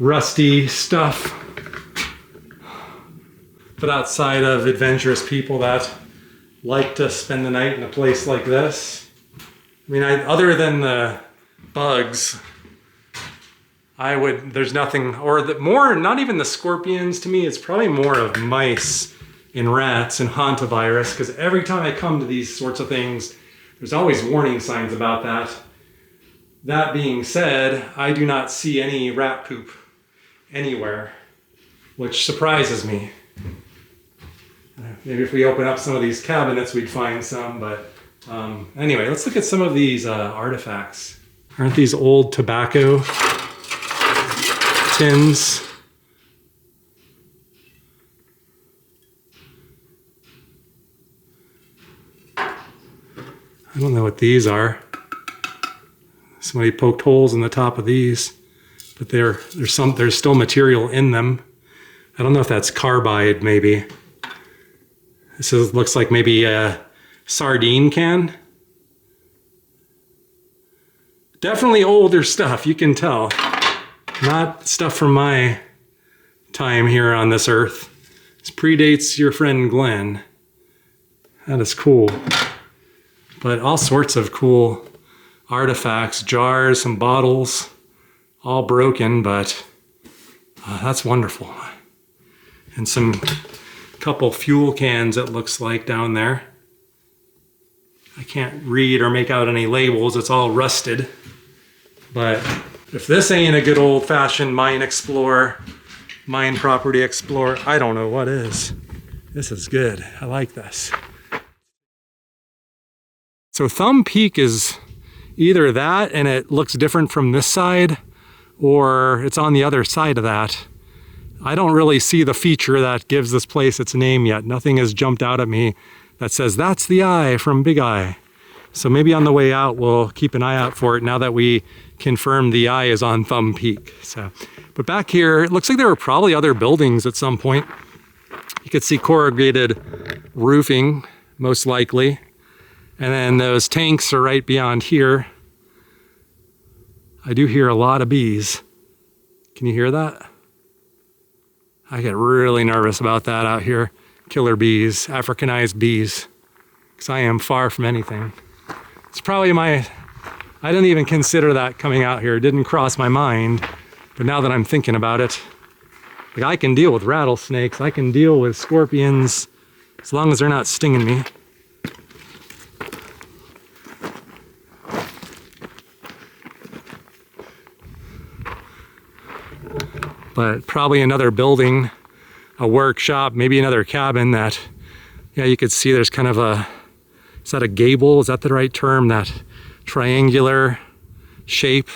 rusty stuff. But outside of adventurous people that like to spend the night in a place like this, I mean, other than the bugs, there's nothing, or not even the scorpions. To me, it's probably more of mice and rats and hantavirus, because every time I come to these sorts of things, there's always warning signs about that. That being said, I do not see any rat poop anywhere, which surprises me. Maybe if we open up some of these cabinets, we'd find some, but anyway, let's look at some of these artifacts. Aren't these old tobacco tins? I don't know what these are. Somebody poked holes in the top of these, but there's still material in them. I don't know if that's carbide, maybe. This looks like maybe a sardine can. Definitely older stuff, you can tell. Not stuff from my time here on this earth. This predates your friend Glenn. That is cool. But all sorts of cool artifacts, jars, some bottles, all broken, but that's wonderful. And some couple fuel cans, it looks like, down there. I can't read or make out any labels, it's all rusted. But if this ain't a good old-fashioned mine property explorer, I don't know what is. This is good, I like this. So Thumb Peak is either that and it looks different from this side, or it's on the other side of that. I don't really see the feature that gives this place its name yet. Nothing has jumped out at me that says that's the eye from Big Eye. So maybe on the way out, we'll keep an eye out for it now that we confirmed the eye is on Thumb Peak. But back here, it looks like there were probably other buildings at some point. You could see corrugated roofing, most likely. And then those tanks are right beyond here. I do hear a lot of bees. Can you hear that? I get really nervous about that out here. Killer bees, Africanized bees, because I am far from anything. It's probably I didn't even consider that coming out here. It didn't cross my mind, but now that I'm thinking about it, like, I can deal with rattlesnakes, I can deal with scorpions, as long as they're not stinging me. but probably another building, a workshop, maybe another cabin that, yeah, you could see there's kind of a, is that a gable? Is that the right term? That triangular shape.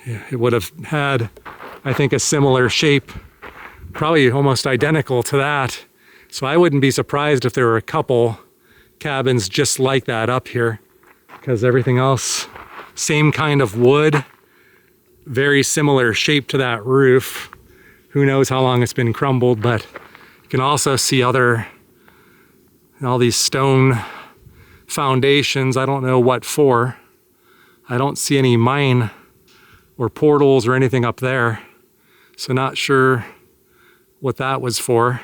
Yeah, it would have had, I think, a similar shape, probably almost identical to that. So I wouldn't be surprised if there were a couple cabins just like that up here, because everything else, same kind of wood, very similar shape to that roof. Who knows how long it's been crumbled, but you can also see all these stone foundations. I don't know what for. I don't see any mine or portals or anything up there, so not sure what that was for.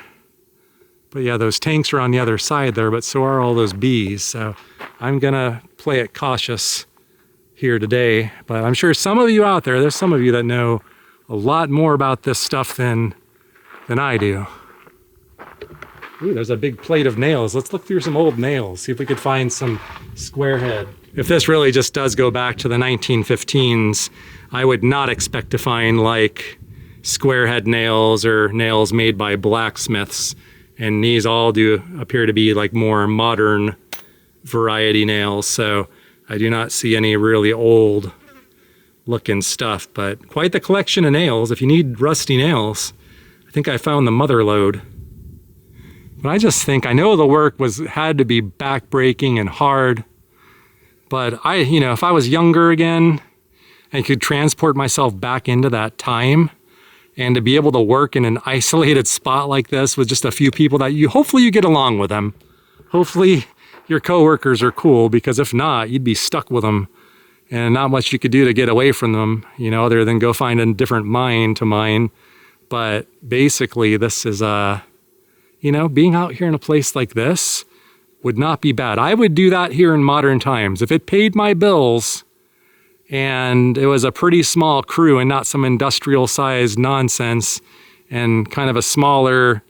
But yeah, those tanks are on the other side there, but so are all those bees. So I'm gonna play it cautious here today. But I'm sure some of you out there's some of you that know a lot more about this stuff than I do. Ooh, there's a big plate of nails. Let's look through some old nails, see if we could find some square head. If this really just does go back to the 1915s, I would not expect to find like square head nails or nails made by blacksmiths. And these all do appear to be like more modern variety nails. So I do not see any really old looking stuff, but quite the collection of nails. If you need rusty nails, I think I found the mother lode. But I just think, I know the work had to be backbreaking and hard, but if I was younger again and could transport myself back into that time, and to be able to work in an isolated spot like this with just a few people that hopefully you get along with them. Hopefully your coworkers are cool, because if not, you'd be stuck with them and not much you could do to get away from them, other than go find a different mine to mine. But basically this is, being out here in a place like this would not be bad. I would do that here in modern times. If it paid my bills, and it was a pretty small crew and not some industrial sized nonsense and kind of a smaller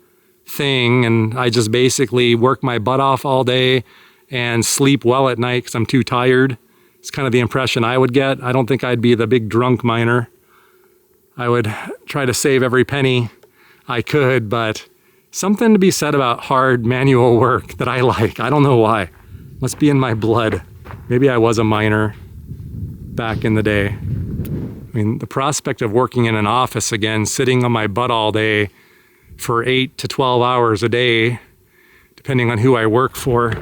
thing, and I just basically work my butt off all day and sleep well at night because I'm too tired. It's kind of the impression I would get. I don't think I'd be the big drunk miner. I would try to save every penny I could, but something to be said about hard manual work that I like. I don't know why. Must be in my blood. Maybe I was a miner back in the day. I mean, the prospect of working in an office again, sitting on my butt all day for 8 to 12 hours a day, depending on who I work for,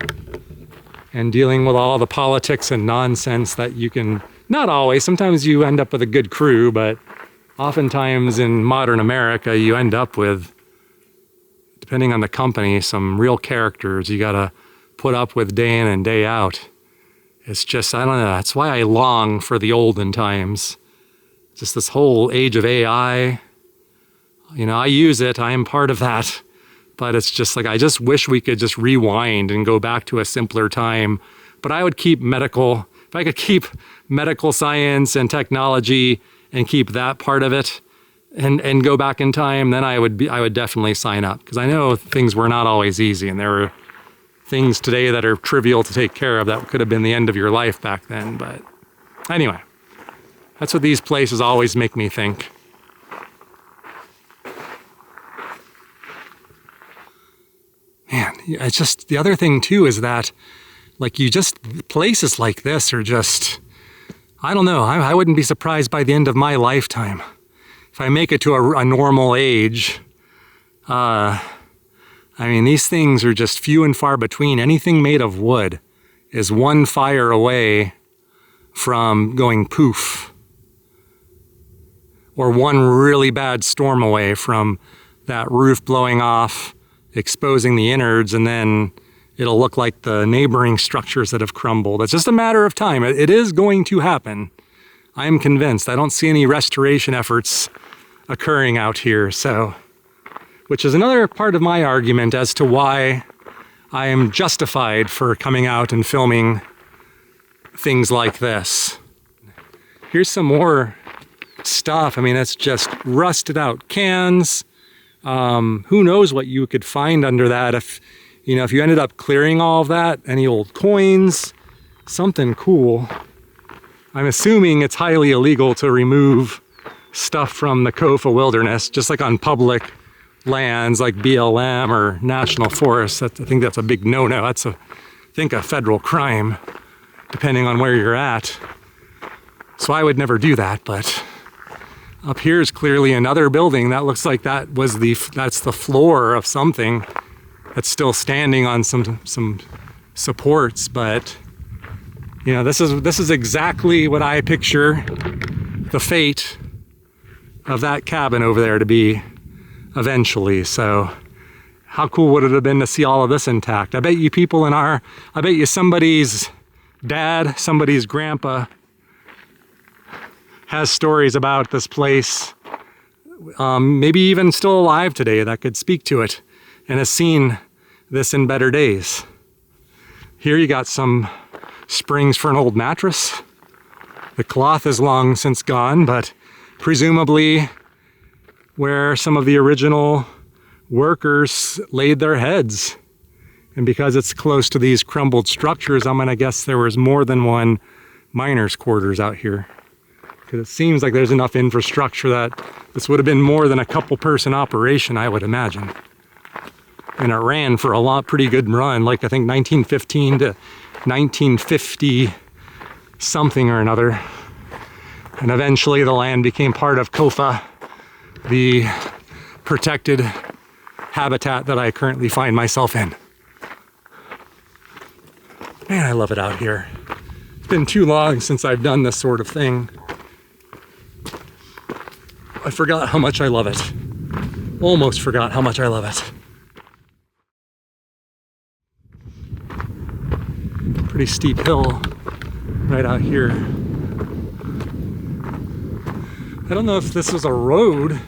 and dealing with all the politics and nonsense that you can, not always, sometimes you end up with a good crew, but oftentimes in modern America, you end up with, depending on the company, some real characters you gotta put up with day in and day out. It's just, I don't know, that's why I long for the olden times. Just this whole age of AI. I use it, I am part of that. But it's just like, I just wish we could just rewind and go back to a simpler time. But I would keep if I could keep medical science and technology and keep that part of it and go back in time, then I would definitely sign up. Because I know things were not always easy, and there were things today that are trivial to take care of that could have been the end of your life back then. But anyway, that's what these places always make me think. Man, it's just, the other thing too is that, places like this are just, I don't know, I wouldn't be surprised by the end of my lifetime. If I make it to a normal age, these things are just few and far between. Anything made of wood is one fire away from going poof, or one really bad storm away from that roof blowing off, exposing the innards, and then it'll look like the neighboring structures that have crumbled. It's just a matter of time. It is going to happen. I am convinced. I don't see any restoration efforts occurring out here, which is another part of my argument as to why I am justified for coming out and filming things like this. Here's some more stuff. It's just rusted out cans. Who knows what you could find under that if you ended up clearing all of that, any old coins, something cool. I'm assuming it's highly illegal to remove stuff from the Kofa wilderness, just like on public lands like BLM or national forests. I think that's a big no-no. That's I think a federal crime, depending on where you're at. So I would never do that, but up here is clearly another building. That looks like that's the floor of something that's still standing on some supports, but you know, this is exactly what I picture the fate of that cabin over there to be eventually. So how cool would it have been to see all of this intact? I bet you somebody's dad, somebody's grandpa has stories about this place, maybe even still alive today, that could speak to it and has seen this in better days. Here you got some springs for an old mattress. The cloth is long since gone, but presumably where some of the original workers laid their heads. And because it's close to these crumbled structures, I'm gonna guess there was more than one miner's quarters out here. Because it seems like there's enough infrastructure that this would have been more than a couple person operation, I would imagine. And it ran for a pretty good run, like I think 1915 to 1950 something or another. And eventually the land became part of Kofa, the protected habitat that I currently find myself in. Man, I love it out here. It's been too long since I've done this sort of thing. I forgot how much I love it. Almost forgot how much I love it. Pretty steep hill right out here. I don't know if this was a road.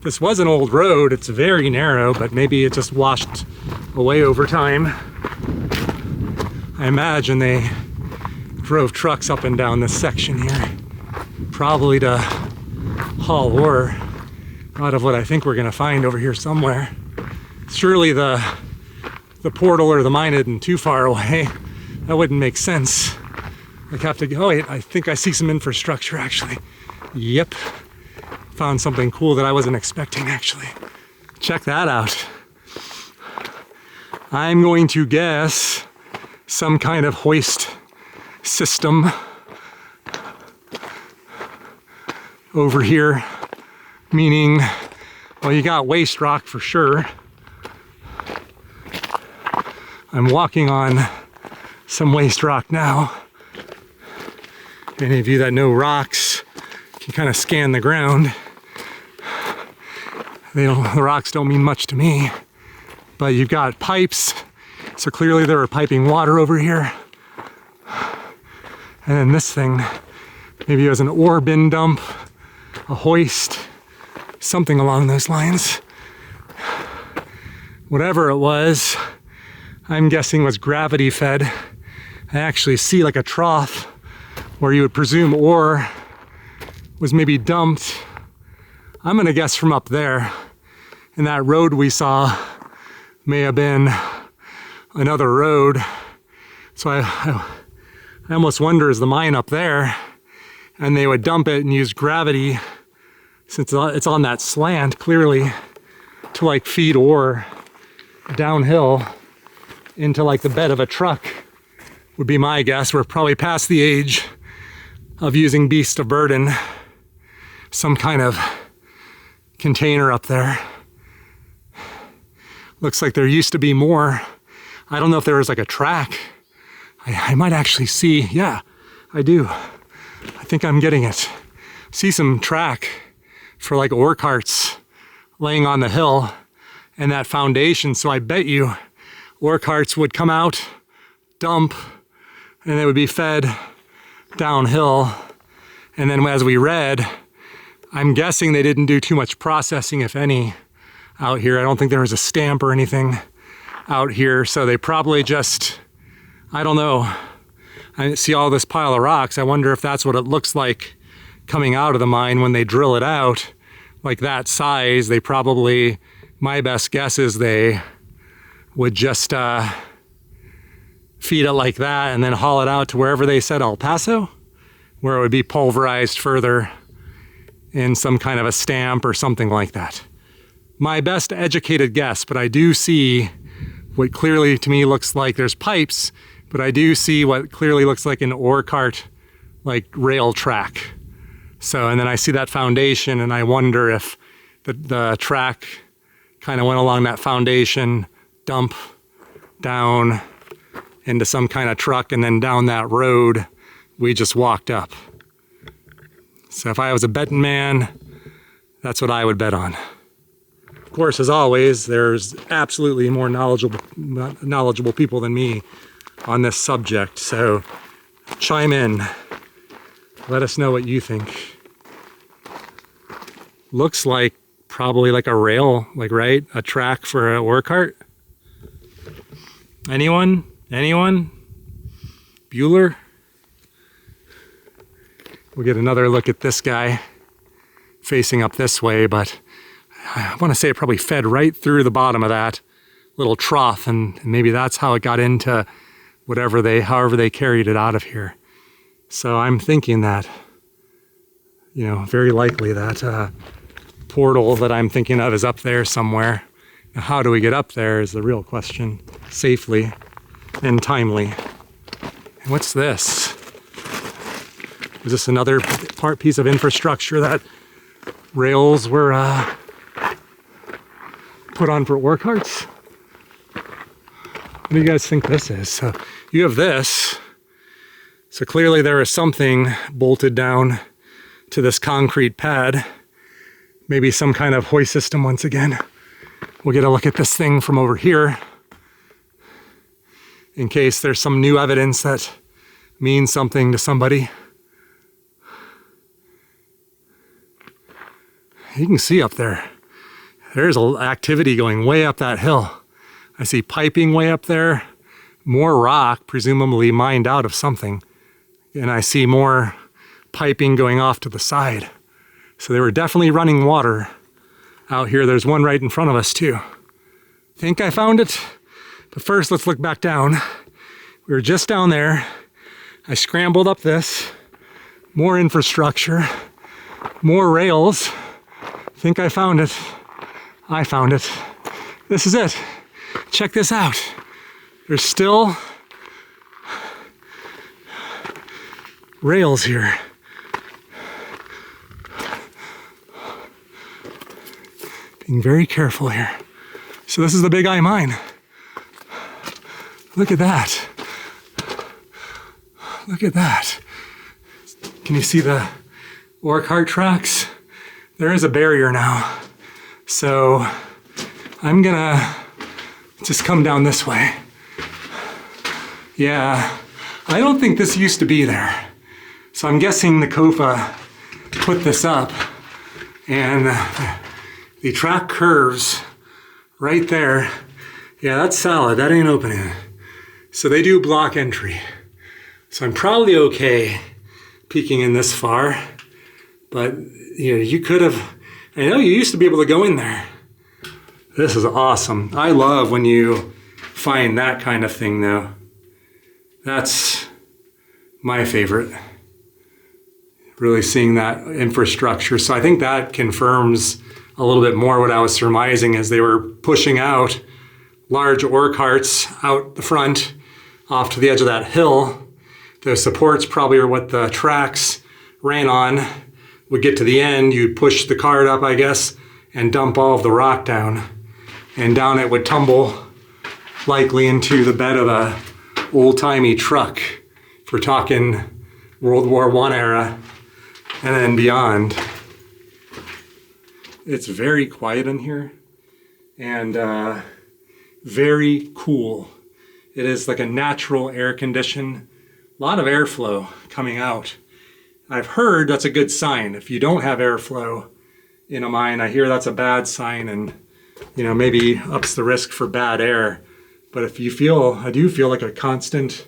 This was an old road. It's very narrow, but maybe it just washed away over time. I imagine they drove trucks up and down this section here, probably to haul ore out of what I think we're gonna find over here somewhere. Surely the portal or the mine isn't too far away. That wouldn't make sense. I'd have to go, oh wait, I think I see some infrastructure actually. Yep, found something cool that I wasn't expecting actually. Check that out. I'm going to guess some kind of hoist system over here, meaning, well, you got waste rock for sure. I'm walking on some waste rock now. Any of you that know rocks can kind of scan the ground. The rocks don't mean much to me, but you've got pipes, so clearly they were piping water over here. And then this thing, maybe it was an ore bin dump, a hoist, something along those lines. Whatever it was, I'm guessing was gravity fed. I actually see like a trough where you would presume ore was maybe dumped. I'm gonna guess from up there. And that road we saw may have been another road. So I almost wonder, is the mine up there? And they would dump it and use gravity, since it's on that slant clearly, to like feed ore downhill into like the bed of a truck, would be my guess. We're probably past the age of using beast of burden, some kind of container up there. Looks like there used to be more. I don't know if there was like a track. I might actually see, yeah, I do. I think I'm getting it. See some track for like ore carts laying on the hill and that foundation. So I bet you ore carts would come out, dump, and they would be fed downhill. And then as we read, I'm guessing they didn't do too much processing, if any, out here. I don't think there was a stamp or anything out here. So they probably just, I don't know. I see all this pile of rocks. I wonder if that's what it looks like coming out of the mine when they drill it out. Like that size, they probably, my best guess is they would just feed it like that and then haul it out to wherever they said El Paso, where it would be pulverized further in some kind of a stamp or something like that. My best educated guess, but I do see what clearly to me looks like there's pipes, but I do see what clearly looks like an ore cart, like rail track. So, and then I see that foundation and I wonder if the track kind of went along that foundation, dump down into some kind of truck, and then down that road we just walked up. So if I was a betting man, that's what I would bet on. Of course, as always, there's absolutely more knowledgeable people than me on this subject, so chime in. Let us know what you think. Looks like probably like a rail, like, right? A track for an ore cart. Anyone? Anyone? Bueller? We'll get another look at this guy facing up this way, but I want to say it probably fed right through the bottom of that little trough, and maybe that's how it got into however they carried it out of here. So I'm thinking that, very likely that portal that I'm thinking of is up there somewhere. Now, how do we get up there is the real question, safely and timely. And what's this? Is this another piece of infrastructure that rails were put on for ore carts? What do you guys think this is? So you have this. So clearly there is something bolted down to this concrete pad. Maybe some kind of hoist system once again. We'll get a look at this thing from over here in case there's some new evidence that means something to somebody. You can see up there, there's activity going way up that hill. I see piping way up there, more rock, presumably mined out of something. And I see more piping going off to the side. So they were definitely running water out here. There's one right in front of us too. Think I found it? But first, let's look back down. We were just down there. I scrambled up this. More infrastructure, more rails. Think I found it. I found it. This is it. Check this out. There's still rails here. Being very careful here. So this is the Big Eye Mine. Look at that. Look at that. Can you see the ore cart tracks? There is a barrier now. So I'm gonna just come down this way. Yeah, I don't think this used to be there. So I'm guessing the Kofa put this up, and the track curves right there. Yeah, that's solid. That ain't opening. So they do block entry. So I'm probably okay peeking in this far, but you could have, I know you used to be able to go in there. This is awesome. I love when you find that kind of thing though. That's my favorite. Really seeing that infrastructure. So I think that confirms a little bit more what I was surmising as they were pushing out large ore carts out the front off to the edge of that hill. The supports probably are what the tracks ran on. Would get to the end, you'd push the cart up, I guess, and dump all of the rock down. And down it would tumble, likely into the bed of a old-timey truck, if we're talking World War I era, and then beyond. It's very quiet in here, and very cool. It is like a natural air condition, a lot of airflow coming out. I've heard that's a good sign. If you don't have airflow in a mine, I hear that's a bad sign, and maybe ups the risk for bad air. But if you feel, I do feel like a constant,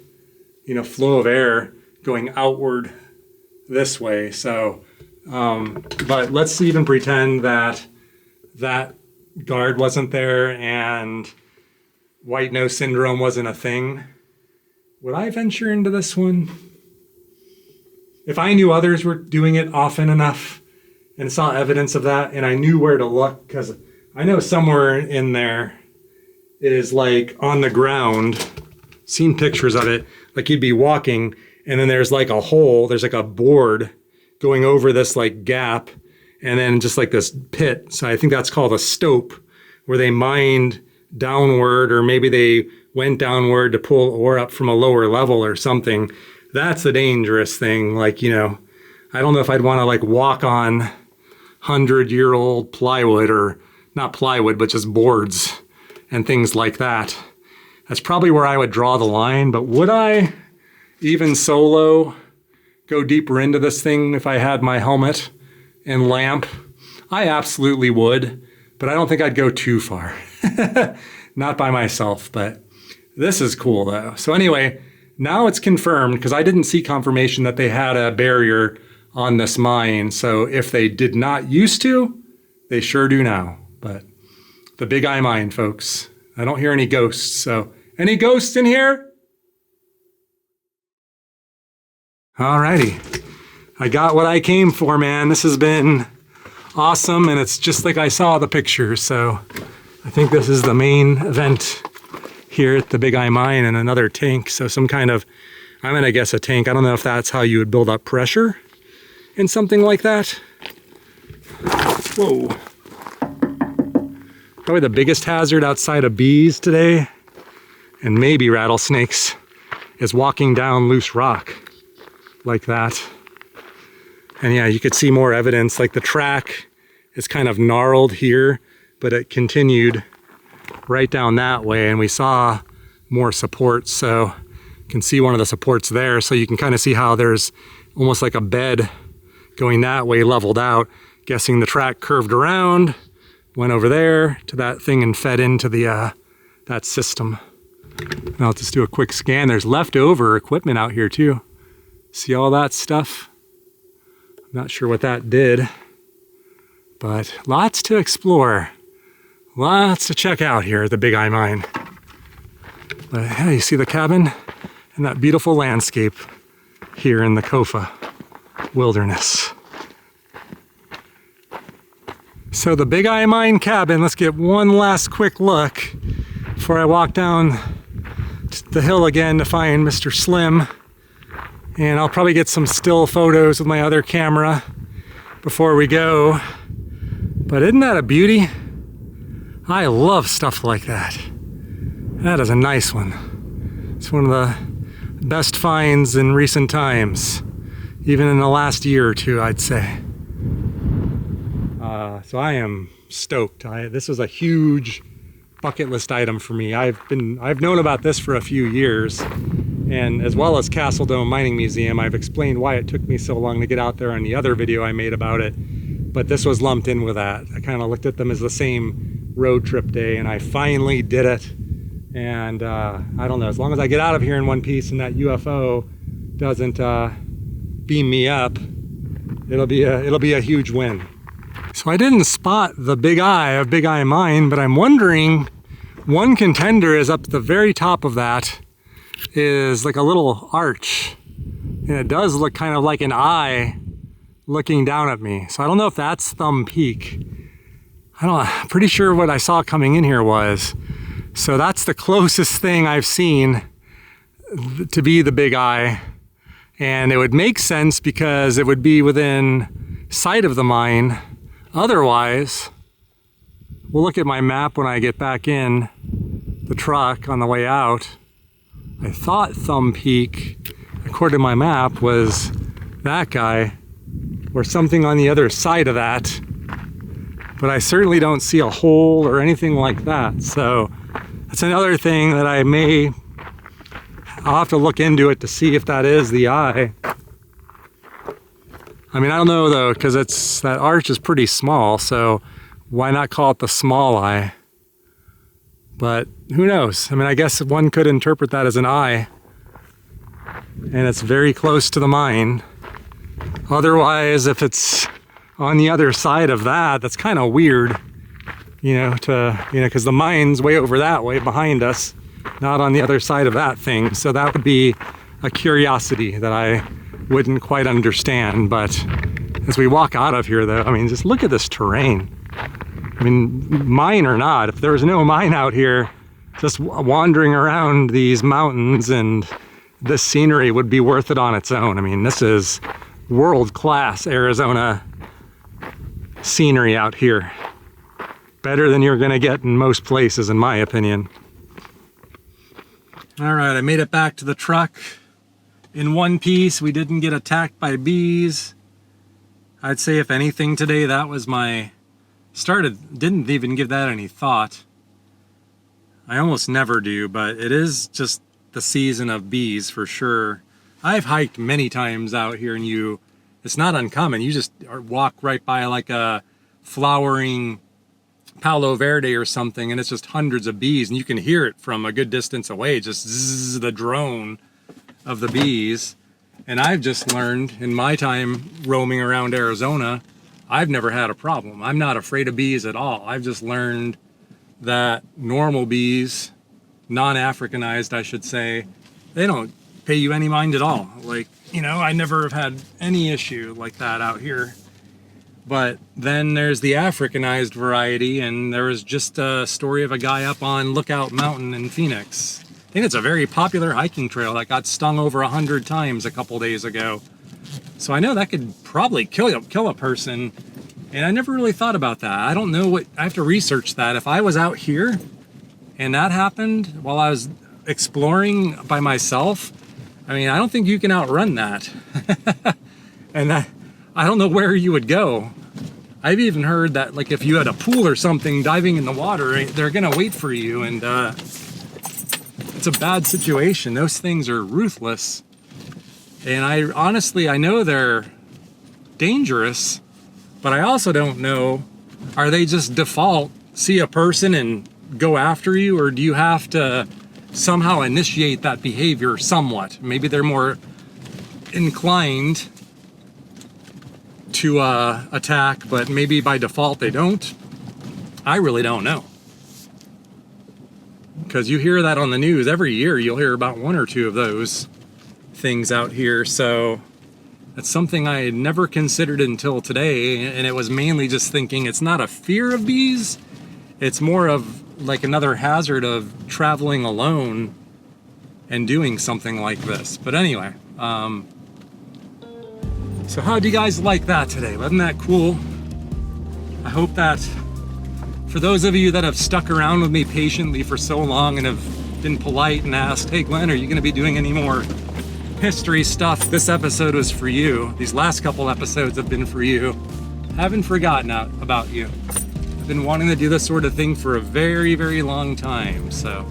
flow of air going outward this way. So, but let's even pretend that that guard wasn't there and white nose syndrome wasn't a thing. Would I venture into this one? If I knew others were doing it often enough and saw evidence of that, and I knew where to look because I know somewhere in there is like on the ground, seen pictures of it, like you'd be walking and then there's like a hole, there's like a board going over this like gap and then just like this pit. So I think that's called a stope where they mined downward, or maybe they went downward to pull ore up from a lower level or something. That's the dangerous thing. Like, you know, I don't know if I'd want to like walk on 100-year-old plywood, or not plywood, but just boards and things like that. That's probably where I would draw the line, but would I even solo go deeper into this thing if I had my helmet and lamp? I absolutely would, but I don't think I'd go too far. Not by myself, but this is cool though. So anyway, now it's confirmed, because I didn't see confirmation that they had a barrier on this mine. So if they did not used to, they sure do now. But the Big Eye Mine, folks. I don't hear any ghosts. So any ghosts in here? Alrighty. I got what I came for, man. This has been awesome, and it's just like I saw the pictures. So I think this is the main event here at the Big Eye Mine, and another tank. So some kind of, I'm gonna guess a tank. I don't know if that's how you would build up pressure in something like that. Whoa. Probably the biggest hazard outside of bees today, and maybe rattlesnakes, is walking down loose rock like that. And yeah, you could see more evidence, like the track is kind of gnarled here, but it continued right down that way, and we saw more supports. So you can see one of the supports there, so you can kind of see how there's almost like a bed going that way, leveled out. Guessing the track curved around, went over there to that thing and fed into the that system. And I'll just do a quick scan. There's leftover equipment out here too. See all that stuff? I'm not sure what that did, but lots to explore. Lots to check out here at the Big Eye Mine. But yeah, you see the cabin and that beautiful landscape here in the Kofa wilderness. So the Big Eye Mine cabin, let's get one last quick look before I walk down the hill again to find Mr. Slim. And I'll probably get some still photos with my other camera before we go. But isn't that a beauty? I love stuff like that. That is a nice one. It's one of the best finds in recent times, even in the last year or two, I'd say. So I am stoked. This was a huge bucket list item for me. I've known about this for a few years, and as well as Castle Dome Mining Museum. I've explained why it took me so long to get out there on the other video I made about it, but this was lumped in with that. I kind of looked at them as the same road trip day, and I finally did it. And I don't know, as long as I get out of here in one piece and that UFO doesn't beam me up, it'll be a huge win. So I didn't spot the Big Eye of Big Eye Mine, but I'm wondering, one contender is up at the very top of that, is like a little arch, and it does look kind of like an eye looking down at me. So I don't know if that's Thumb Peak. I'm pretty sure what I saw coming in here was. So that's the closest thing I've seen to be the Big Eye. And it would make sense because it would be within sight of the mine. Otherwise, we'll look at my map when I get back in the truck on the way out. I thought Thumb Peak, according to my map, was that guy or something on the other side of that. But I certainly don't see a hole or anything like that. So that's another thing that I'll have to look into it to see if that is the eye. I mean, I don't know though, because that arch is pretty small, so why not call it the small eye? But who knows? I mean, I guess one could interpret that as an eye, and it's very close to the mine. Otherwise, if it's on the other side of that, that's kind of weird, because the mine's way over that way behind us, not on the other side of that thing. So that would be a curiosity that I wouldn't quite understand, but As we walk out of here though, I mean, just look at this terrain. I mean, mine or not, if there was no mine out here, just wandering around these mountains and this scenery would be worth it on its own. I mean, this is world-class Arizona scenery out here. Better than you're gonna get in most places, in my opinion. All right, I made it back to the truck in one piece. We didn't get attacked by bees. I'd say if anything today, that was didn't even give that any thought. I almost never do, but it is just the season of bees for sure. I've hiked many times out here and it's not uncommon. You just walk right by like a flowering Palo Verde or something and it's just hundreds of bees and you can hear it from a good distance away, just zzz, the drone of the bees. And I've just learned in my time roaming around Arizona, I've never had a problem. I'm not afraid of bees at all. I've just learned that normal bees, non-Africanized I should say, they don't pay you any mind at all. Like, you know, I never have had any issue like that out here. But then there's the Africanized variety, and there was just a story of a guy up on Lookout Mountain in Phoenix. I think it's a very popular hiking trail that got stung over 100 times a couple days ago. So I know that could probably kill a person, and I never really thought about that. I don't know I have to research that. If I was out here and that happened while I was exploring by myself, I mean, I don't think you can outrun that. And I don't know where you would go. I've even heard that like if you had a pool or something diving in the water, they're gonna wait for you, and it's a bad situation. Those things are ruthless. And I know they're dangerous, but I also don't know, are they just default, see a person and go after you, or do you have to somehow initiate that behavior somewhat? Maybe they're more inclined to attack, but maybe by default they don't. I really don't know. Because you hear that on the news every year, you'll hear about one or two of those things out here. So that's something I had never considered until today, and it was mainly just thinking it's not a fear of bees, it's more of like another hazard of traveling alone and doing something like this. But anyway, so how do you guys like that today? Wasn't that cool? I hope that for those of you that have stuck around with me patiently for so long and have been polite and asked, hey Glenn, are you gonna be doing any more history stuff? This episode was for you. These last couple episodes have been for you. Haven't forgotten about you. I've been wanting to do this sort of thing for a very, very long time, so.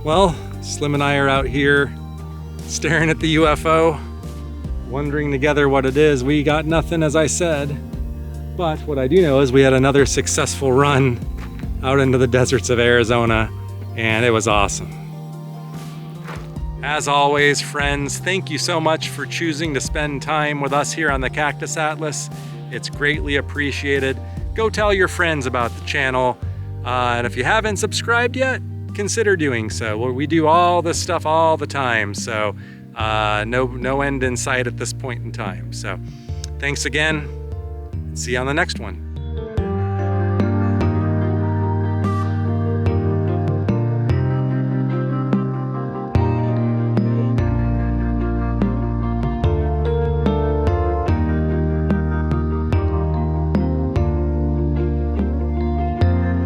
Well, Slim and I are out here staring at the UFO, wondering together what it is. We got nothing, as I said, but what I do know is we had another successful run out into the deserts of Arizona, and it was awesome. As always, friends, thank you so much for choosing to spend time with us here on the Cactus Atlas. It's greatly appreciated. Go tell your friends about the channel. And if you haven't subscribed yet, consider doing so. Well, we do all this stuff all the time, so no end in sight at this point in time. So thanks again. See you on the next one.